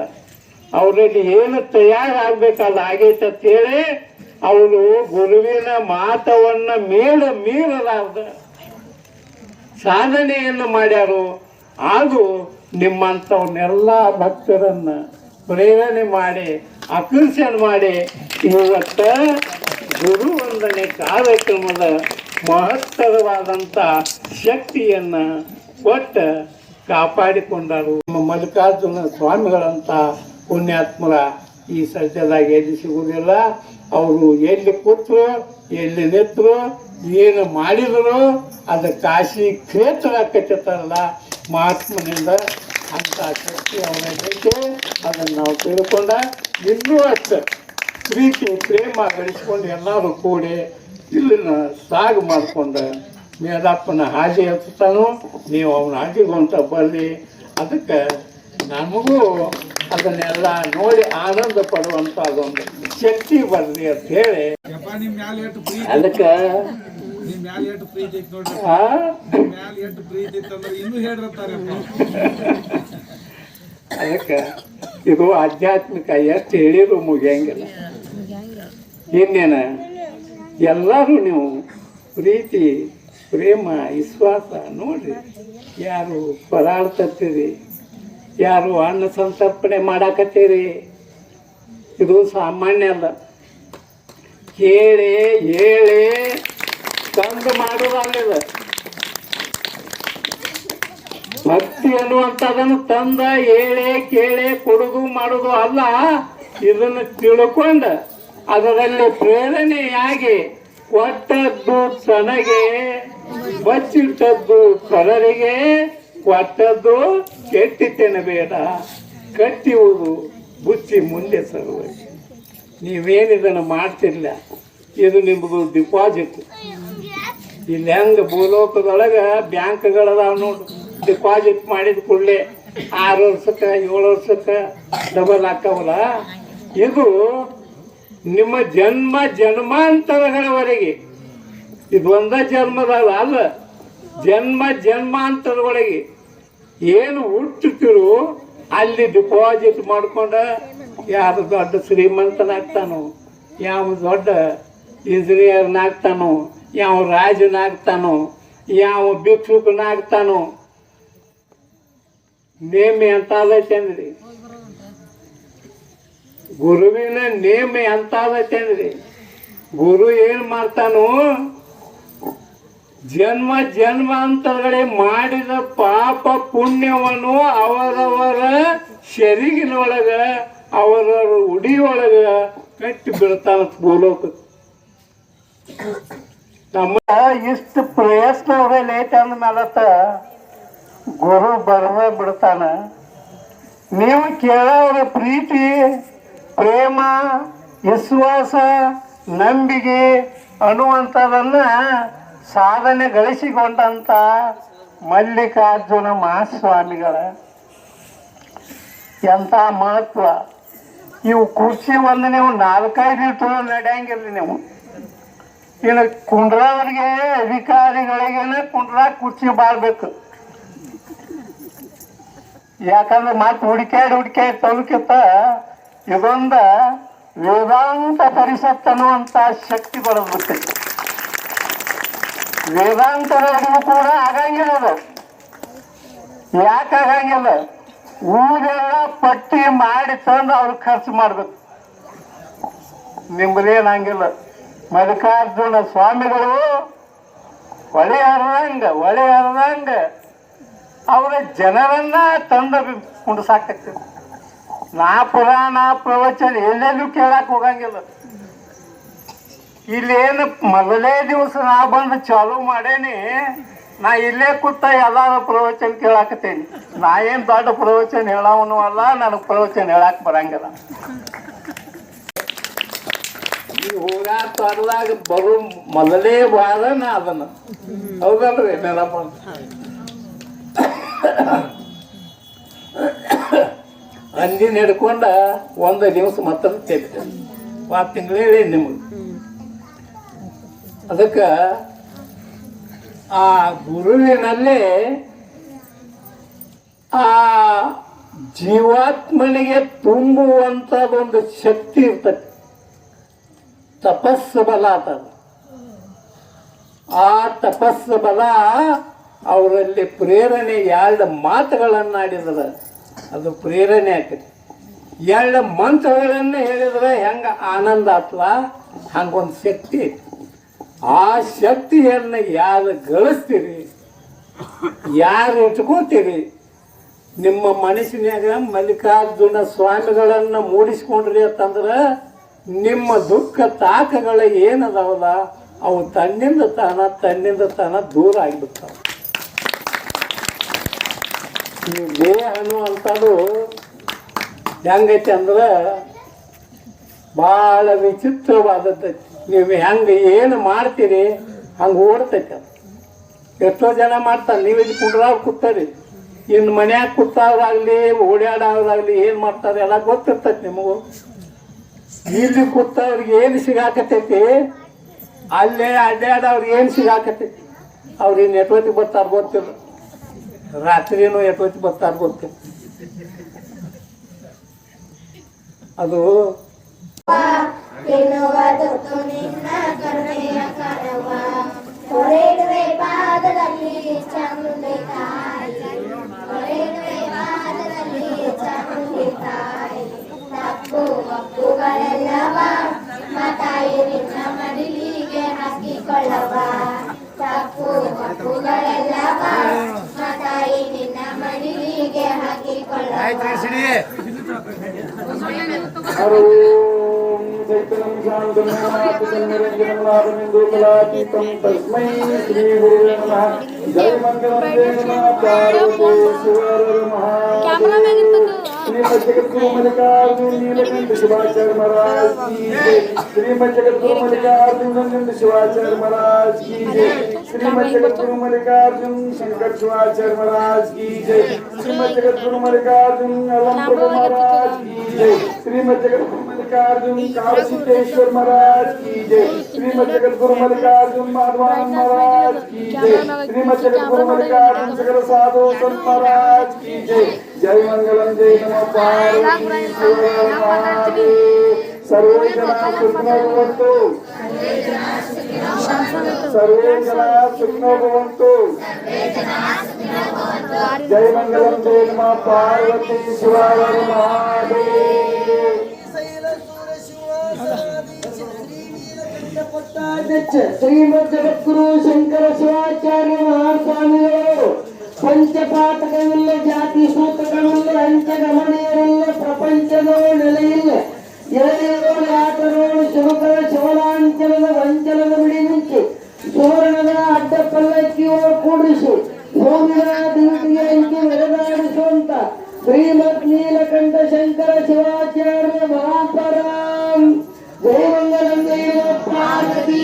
ಅವರಲ್ಲಿ ಏನು ತಯಾರಾಗಬೇಕು ಅದು ಆಗೈತೆ ಅಂತೇಳಿ ಅವರು ಗುರುವಿನ ಮಾತವನ್ನು ಮೀರಲಾರ್ದ ಸಾಧನೆಯನ್ನು ಮಾಡ್ಯಾರು. ಹಾಗೂ ನಿಮ್ಮಂಥವ್ರನ್ನೆಲ್ಲ ಭಕ್ತರನ್ನು ಪ್ರೇರಣೆ ಮಾಡಿ ಆಕರ್ಷಣೆ ಮಾಡಿ ಇವತ್ತು ಗುರುವಂದನೆ ಕಾರ್ಯಕ್ರಮದ ಮಹತ್ತರವಾದಂಥ ಶಕ್ತಿಯನ್ನು ಕೊಟ್ಟು ಕಾಪಾಡಿಕೊಂಡರು. ನಮ್ಮ ಮಲ್ಲಿಕಾರ್ಜುನ ಸ್ವಾಮಿಗಳಂಥ ಪುಣ್ಯಾತ್ಮರ ಈ ಸತ್ಯದಾಗ ಎಲ್ಲಿ ಸಿಗುವುದಿಲ್ಲ. ಅವರು ಎಲ್ಲಿ ಕೂತರು ಎಲ್ಲಿ ನಿಂತರು ಏನು ಮಾಡಿದರು ಅದು ಕಾಶಿ ಕ್ಷೇತ್ರ ಆಕೈತಾರಲ್ಲ ಮಹಾತ್ಮನಿಂದ ಅಂಥ ಶಕ್ತಿ ಅವರೈತೆ. ಅದನ್ನು ನಾವು ತಿಳ್ಕೊಂಡ ಇನ್ನೂ ಅಷ್ಟು ಪ್ರೀತಿ ಪ್ರೇಮ ಗಳಿಸ್ಕೊಂಡು ಎಲ್ಲರೂ ಕೂಡಿ ಇಲ್ಲಿನ ಸಾಗು ಮಾಡಿಕೊಂಡು ಮೇಲಪ್ಪನ ಹಾದಿ ಹತ್ತಾನು ನೀವು ಅವನ ಹಾದಿಗೊಂತ ಬರ್ರಿ. ಅದಕ್ಕೆ ನಮಗೂ ಅದನ್ನೆಲ್ಲ ನೋಡಿ ಆನಂದ ಪಡುವಂಥ ಅದೊಂದು ಶಕ್ತಿ ಬರ್ರಿ ಅಂತ ಹೇಳಿ ಅದಕ್ಕೆ ಅದಕ್ಕೆ ಇದು ಆಧ್ಯಾತ್ಮಿಕ ಎಷ್ಟು ಹೇಳಿದ್ರು ಮುಗಿಯಂಗಿಲ್ಲ. ಇನ್ನೇನ ಎಲ್ಲರೂ ನೀವು ಪ್ರೀತಿ ಪ್ರೇಮ ವಿಶ್ವಾಸ ನೋಡ್ರಿ. ಯಾರು ಪರಾಳ್ತೀರಿ, ಯಾರು ಅನ್ನ ಸಂತರ್ಪಣೆ ಮಾಡಾಕತ್ತೀರಿ, ಇದು ಸಾಮಾನ್ಯ ಅಲ್ಲ. ಕೇಳಿ ಹೇಳಿ ತಂದು ಮಾಡೋದಲ್ಲ. ಭಕ್ತಿ ಅನ್ನುವಂಥದ್ದನ್ನು ತಂದ ಹೇಳಿ ಕೇಳಿ ಕೊಡುದು ಮಾಡೋದು ಅಲ್ಲ. ಇದನ್ನು ತಿಳ್ಕೊಂಡು ಅದರಲ್ಲಿ ಪ್ರೇರಣೆಯಾಗಿ ಕೊಟ್ಟದ್ದು ತನಗೆ ಬಚ್ಚಿಟ್ಟದ್ದು ಕರರಿಗೆ ಕೊಟ್ಟದ್ದು ಕೆಟ್ಟಿದ್ದೇನೆ ಬೇಡ ಕಟ್ಟಿಯುವುದು ಬುಚ್ಚಿ ಮುಂದೆ ಸಲುವಾಗಿ. ನೀವೇನಿದನ್ನು ಮಾಡ್ತಿರ್ಲಿಲ್ಲ, ಇದು ನಿಮ್ಮದು ಡಿಪಾಸಿಟ್. ಇಲ್ಲಿ ಹೆಂಗೆ ಭೂಲೋಕದೊಳಗೆ ಬ್ಯಾಂಕ್ಗಳದಾವ ನೋಡು, ಡಿಪಾಸಿಟ್ ಮಾಡಿದ ಕೂಡಲೇ 6 ವರ್ಷಕ್ಕೆ 7 ವರ್ಷಕ್ಕೆ ಡಬಲ್ ಹಾಕವಲ್ಲ. ಇದು ನಿಮ್ಮ ಜನ್ಮ ಜನ್ಮಾಂತರಗಳವರೆಗೆ, ಇದು ಒಂದ ಜನ್ಮದ ಅಲ್ಲ, ಜನ್ಮ ಜನ್ಮಾಂತರದೊಳಗೆ ಏನು ಹುಟ್ಟುತ್ತಿರು ಅಲ್ಲಿ ಡಿಪಾಸಿಟ್ ಮಾಡ್ಕೊಂಡ ಯಾರು ದೊಡ್ಡ ಶ್ರೀಮಂತನಾಗ್ತಾನೋ, ಯಾವ ದೊಡ್ಡ ಇಂಜಿನಿಯರ್ನಾಗ್ತಾನೋ, ಯಾವ ರಾಜನಾಗ್ತಾನೋ, ಯಾವ ಭಿಕ್ಷುಕನಾಗ್ತಾನೋ. ನೇಮ ಅಂತ ಅದೈತೇನ್ರಿ, ಗುರುವಿನ ನೇಮ ಅಂತ ಅದೈತೇನ್ರಿ. ಗುರು ಏನು ಮಾಡ್ತಾನೋ, ಜನ್ಮ ಜನ್ಮಾಂತರಗಳೇ ಮಾಡಿದ ಪಾಪ ಪುಣ್ಯವನ್ನು ಅವರವರ ಶರೀರಿನೊಳಗ ಅವರವರ ಉಡಿಯೊಳಗ ಕಟ್ಟಿ ಬಿಡ್ತಾನ ಭೂಲೋಕ. ನಮ್ಮ ಇಷ್ಟು ಪ್ರಯತ್ನ ಅವ್ರಲ್ಲಿ ಐತೆ ಅಂದ್ಮೇಲತ್ತ ಗುರು ಬರದ ಬಿಡ್ತಾನ. ನೀವು ಕೇಳೋರ ಪ್ರೀತಿ ಪ್ರೇಮ ವಿಶ್ವಾಸ ನಂಬಿಕೆ ಅನ್ನುವಂಥದನ್ನ ಸಾಧನೆ ಗಳಿಸಿಕೊಂಡಂಥ ಮಲ್ಲಿಕಾರ್ಜುನ ಮಹಾಸ್ವಾಮಿಗಳ ಎಂಥ ಮಹತ್ವ. ಇವು ಕುರ್ಚಿ ಒಂದು ನೀವು 4-5 ಇಟ್ಟು ನಡೆಯಂಗಿಲ್ಲ. ನೀವು ಇನ್ನು ಕುಂಡ್ರವ್ರಿಗೆ ಅಧಿಕಾರಿಗಳಿಗೇನೆ ಕುಂಡ್ರಾಗ ಕುರ್ಚಿ ಬಾಳ್ಬೇಕು. ಯಾಕಂದ್ರೆ ಮತ್ತೆ ಹುಡುಕಾಡಿ ತಲುಕಿತ್ತ ಇದೊಂದ ವೇದಾಂತ ಪರಿಷತ್ ಅನ್ನುವಂಥ ಶಕ್ತಿ ಬರೋದ್ಬಿಟ್ಟೈತಿ. ವೇದಾಂತದವರಿಗೂ ಕೂಡ ಆಗಂಗಿಲ್ಲ ಅದು. ಯಾಕೆ ಆಗಂಗಿಲ್ಲ? ಊರೆಲ್ಲ ಪಟ್ಟಿ ಮಾಡಿ ತಂದು ಅವ್ರು ಖರ್ಚು ಮಾಡ್ಬೇಕು. ನಿಮ್ಮದೇನಂಗಿಲ್ಲ. ಮಲ್ಲಿಕಾರ್ಜುನ ಸ್ವಾಮಿಗಳು ಹೊಳೆ ಹರಿದಂಗ ಅವರ ಜನರನ್ನ ತಂದು ಕುಂಡ್ಸಾಕತ್ತಿ. ನಾ ಪುರಾಣ ಪ್ರವಚನ ಎಲ್ಲೆಲ್ಲೂ ಕೇಳಕ್ ಹೋಗಂಗಿಲ್ಲ. ಇಲ್ಲೇನು ಮೊದಲೇ ದಿವಸ ನಾ ಬಂದು ಚಾಲು ಮಾಡೇನಿ. ನಾ ಇಲ್ಲೇ ಕೂತ ಎಲ್ಲಾರ ಪ್ರವಚನ ಕೇಳಾಕತ್ತೇನಿ. ನಾ ಏನ್ ದೊಡ್ಡ ಪ್ರವಚನ ಹೇಳವನು ಅಲ್ಲ, ನನಗೆ ಪ್ರವಚನ ಹೇಳಕ್ ಬರಂಗಿಲ್ಲ. ಈ ಹೋಗಾಟ ತೊಡದಾಗ ಬರೋ ಮೊದಲೇ ವಾರ ನಾ ಅದನ್ನ ಹೌದಲ್ರಿ ನೆನಪ. ಅಂದಿನ ಹಿಡ್ಕೊಂಡ ಒಂದು ದಿವಸ ಮಾತ್ರ ತೆಗಿತೇನೆ. ಆ ತಿಂಗಳು ಹೇಳಿ ನಿಮಗೆ. ಅದಕ್ಕೆ ಆ ಗುರುವಿನಲ್ಲಿ ಆ ಜೀವಾತ್ಮನಿಗೆ ತುಂಬುವಂಥದ್ದೊಂದು ಶಕ್ತಿ ಇರ್ತದೆ. ತಪಸ್ಸು ಬಲ ಅಂತದ. ಆ ತಪಸ್ಸು ಬಲ ಅವರಲ್ಲಿ ಪ್ರೇರಣೆ. ಎರಡು ಮಾತುಗಳನ್ನಾಡಿದ್ರೆ ಅದು ಪ್ರೇರಣೆ ಆಗ್ತದೆ. ಎರಡು ಮಂತ್ರಗಳನ್ನು ಹೇಳಿದ್ರೆ ಹೆಂಗೆ ಆನಂದ ಆತ್ಲ, ಹಂಗೊಂದು ಶಕ್ತಿ ಐತಿ. ಆ ಶಕ್ತಿಯನ್ನು ಯಾರು ಗಳಿಸ್ತೀರಿ, ಯಾರು ಇಟ್ಕೋತೀರಿ, ನಿಮ್ಮ ಮನಸ್ಸಿನಾಗ ಮಲ್ಲಿಕಾರ್ಜುನ ಸ್ವಾಮಿಗಳನ್ನು ಮೂಡಿಸ್ಕೊಂಡ್ರಿ ಅಂತಂದ್ರೆ ನಿಮ್ಮ ದುಃಖ ತಾಕಗಳು ಏನದಾವಲ್ಲ ಅವು ತನ್ನಿಂದ ತಾನ ದೂರ ಆಗಿಬಿಡ್ತಾವ. ಈ ದೇಹ ಅನ್ನುವಂಥದ್ದು ಹೆಂಗೈತಿ ಅಂದ್ರೆ ಭಾಳ ವಿಚಿತ್ರವಾದದ್ದೈತಿ. ನೀವು ಹೆಂಗೆ ಏನು ಮಾಡ್ತೀರಿ ಹಂಗೆ ಓಡ್ತೈತೆ ಅದು. ಎಷ್ಟೋ ಜನ ಮಾಡ್ತಾರೆ. ನೀವು ಇಲ್ಲಿ ಕುಂಡ್ರಾವ್ ಕೂತಾರಿ, ಇನ್ನು ಮನ್ಯಾಗ ಕೂತಾವ್ರಾಗಲಿ ಓಡಾಡೋರಾಗಲಿ ಏನು ಮಾಡ್ತಾರೆ ಎಲ್ಲ ಗೊತ್ತಿರ್ತೈತಿ ನಿಮಗೂ. ಇಲ್ಲಿ ಕೂತವ್ರಿಗೆ ಏನು ಸಿಗಾಕತೈತಿ, ಅಲ್ಲೇ ಅಡ್ಡಾಡವ್ರಿಗೆ ಏನು ಸಿಗಾಕತೈತಿ. ಅವ್ರಿಗೆ ಎಷ್ಟೊತ್ತಿಗೆ ಬರ್ತಾರೆ ಗೊತ್ತಿಲ್ಲ, ರಾತ್ರಿನೂ ಎಷ್ಟೊತ್ತಿಗೆ ಬರ್ತಾರೆ ಗೊತ್ತಿಲ್ಲ. ಅದು ಎನ್ನುವುದು ನಿನ್ನ ಕರುಣೆಯ ಕರವ, ಹೊರೆಯುವೆ ಪಾದದಲ್ಲಿ ಚಾಮುಂಡಿ ತಾಯಿ, ಹೊರೆಯುವೆ ಪಾದದಲ್ಲಿ ಚಾಮುಂಡಿ ತಾಯಿ. ತಪ್ಪು ಒಪ್ಪುಗಳೆಲ್ಲವ ಮಾತಾಯಿ ನಿನ್ನ ಮಡಿಲಿಗೆ ಹಾಕಿಕೊಳ್ಳವ, ತಪ್ಪು ಒಪ್ಪುಗಳೆಲ್ಲವ ಮಾತಾಯಿ ನಿನ್ನ ಮಡಿಲಿಗೆ ಹಾಕಿಕೊಳ್ಳವ. चैतन्यं शान्तं नामात्मकं निरञ्जनं नादमिन्दुकलातीतं तस्मै श्रीगुरुवे नमः. जय मंगलम जय नमः पार्वती शिवर महादेव. श्रीमद् जगद्गुरु मल्लिकार्जुन नीलकंठ शिवाचार्य महाराज की जय. श्रीमद् जगद्गुरु मल्लिकार्जुन नीलकंठ शिवाचार्य महाराज की जय. श्रीमद् जगद्गुरु मल्लिकार्जुन शंकर शिवाचार्य महाराज की जय. श्रीमद् जगद्गुरु मल्लिकार्जुन अलम प्रभु महाराज की जय. श्रीमद् जगद्गुरु मल्लिकार्जुन काशीतेश्वर महाराज की जय. श्रीमद् जगद्गुरु मल्लिकार्जुन माधवानंद महाराज की जय. श्रीमद् जगद्गुरु मल्लिकार्जुन सकल साधु संत महाराज की जय. जय मंगलम जय नमः पार्वती शिव महादेव. सर्वे जना सुखिनो भवन्तु, सर्वे जना सुखिनो भवन्तु. जय मंगलम जय नमः पार्वती शिव महादेव. ಶ್ರೀಮದ್ ಜಗದ್ಗುರು ಶಂಕರ ಶಿವಾಚಾರ್ಯ ಮಹಾಸ್ವಾಮಿಗಳು ಪಂಚಪಾಠಗಳಿಲ್ಲ, ಜಾತಿ ಸೂತ್ರಗಳಿಲ್ಲ, ಅಂಚಗಮನೆಯರಿಲ್ಲ, ಪ್ರಪಂಚದ ನೆಲೆಯಿಲ್ಲ. ಎಳೆಯರೋಳು ಆಟರೋಳು ಶಿವಕರ ಶಿವಲಾಂಚಲದ ವಂಚಲದ ಬಿಡಿ ಮಿಂಚಿ ಸುವರ್ಣದ ಅಡ್ಡ ಪಲ್ಲಕ್ಕಿಯೊಳ ಕೂಡಿಸಿ ಭೂಮಿಯ ದಿವಿಟಿಗೆ ಅಂಕಿ ಮೆರೆದಾಡಿಸುವಂತ ಶ್ರೀಮದ್ ನೀಲಕಂಠ ಶಂಕರ ಶಿವಾಚಾರ್ಯ ಮಹಾಪರಾಂ. ಜಯ ಮಂಗಲಂ ಜಯ ಪಾರ್ವತಿ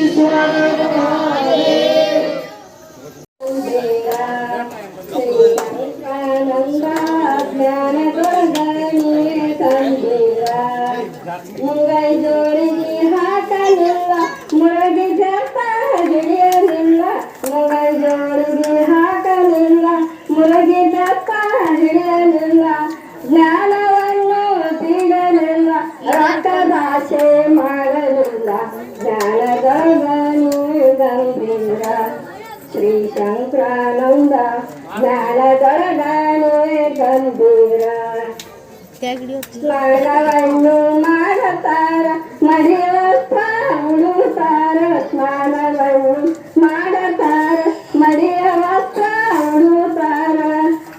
ಮುಂಗೈ ಜೋಡಿಗೆ ಹಾಕಲಿಲ್ಲ, ಮುಳಗಿ ಜಪ ಹಿಡಿಯಲಿಲ್ಲ. ಮುಂಗೈ ಜೋಡಿಗೆ ಹಾಕಲಿಲ್ಲ, ಮುಳಗಿ ಜಪ ಹಿಡಿಯಲಿಲ್ಲ. ಜ್ಞಾನವನ್ನು ತಿಳಿಯಲಿಲ್ಲ, ರಕ್ತದಾಸೆ ಮಾಡಲಿಲ್ಲ. ಜ್ಞಾನದ ಗಂಭೀರ ಶ್ರೀ ಶಂಕರಾನಂದ ಜ್ಞಾನದೊಳಗನೆ ಗಂಭೀರ ಸ್ನಾನವನ್ನು ಮಾಡುತ್ತಾರ ಮಡಿವಸ್ತ್ರ ಉಡುತ್ತಾರ ಸ್ನಾನವನ್ನು ಮಾಡುತ್ತಾರ ಮಡಿಯ ವಸ್ತ್ರ ಉಡುತ್ತಾರ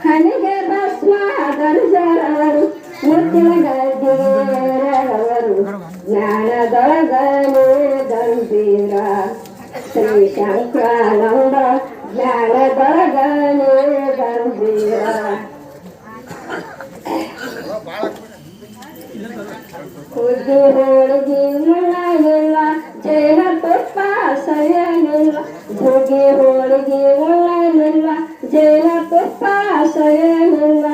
ಹಣಿಗೆ ಭಸ್ಮ ಧರಿಸರವರು ಮುತ್ತಿನ ಗದ್ದಿಗೆರವರು ಜ್ಞಾನದೊಳಗನೆ ಗಂಭೀರ ಶ್ರೀ ಶಂಕರಾನಂದ ಜ್ಞಾನದೊಳಗನೆ ಗಂಭೀರ ಹುಗ್ಗಿ ಹೋಳಿಗೆ ಉಣ್ಣಲಿಲ್ಲ ಜೈನ ತುಪ್ಪ ಸವಿಯಲಿಲ್ಲ ಹುಗ್ಗಿ ಹೋಳಿಗೆ ಉಣ್ಣಲಿಲ್ಲ ಜೈನ ತುಪ್ಪ ಸವಿಯಲಿಲ್ಲ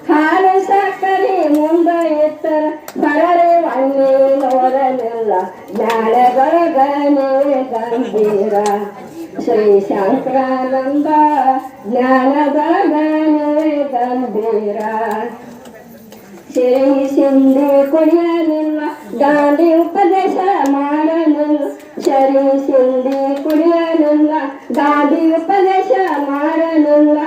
ಹಾಲು ಸಕ್ಕರೆ ಮುಂದೆ ಇಟ್ಟರ ಬರರೆ ಒಣ್ಣೆ ನೋಡಲಿಲ್ಲ ಜ್ಞಾನದೊಳಗನೆ ಗಂಭೀರ ಶ್ರೀ ಶಂಕರಾನಂದ ಜ್ಞಾನದೊಳಗನೆ ಗಂಭೀರ ಸಿರಿ ಸಿಂಧಿ ಕುಡಿಯಲಿಲ್ಲ ಗಾಂಧಿ ಉಪದೇಶ ಮಾಡಲಿಲ್ಲ ಸರಿ ಸಿಂಧಿ ಕುಡಿಯಲಿಲ್ಲ ಗಾಂಧಿ ಉಪದೇಶ ಮಾಡಲಿಲ್ಲ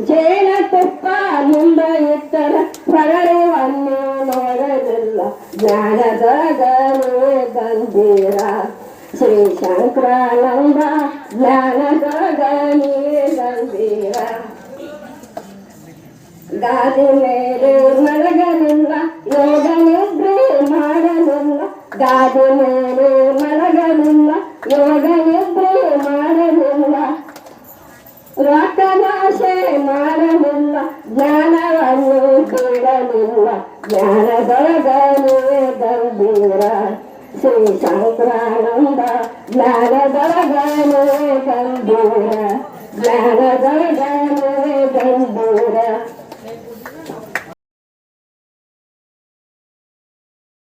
ಜೇನ ತುಪ್ಪ ಮುಂದೆ ಇಟ್ಟರ ಪರಳೆವನ್ನು ನೋಡಲಿಲ್ಲ ಜ್ಞಾನದೊಳಗನೆ ಗಂಭೀರ ಶ್ರೀ ಶಂಕರಾನಂದ ಜ್ಞಾನದೊಳಗನೆ ಗಂಭೀರ ಗಾದಿ ಮೇಲೆ ಮಲಗಲಿಲ್ಲ ಯೋಗ ನಿದ್ರೆ ಮಾಡಲಿಲ್ಲ ಗಾದಿ ಮೇಲೆ ಮಲಗಲಿಲ್ಲ ಯೋಗ ನಿದ್ರೆ ಮಾಡಲಿಲ್ಲ ರಕ್ತದಾಸೆ ಮಾಡಲಿಲ್ಲ ಜ್ಞಾನವನ್ನು ಕೇಳಲಿಲ್ಲ ಜ್ಞಾನದೊಳಗನೆ ಗಂಭೀರ ಶ್ರೀ ಶಂಕರಾನಂದ ಜ್ಞಾನದೊಳಗನೆ ಗಂಭೀರ ಜ್ಞಾನದೊಳಗನೆ ಗಂಭೀರ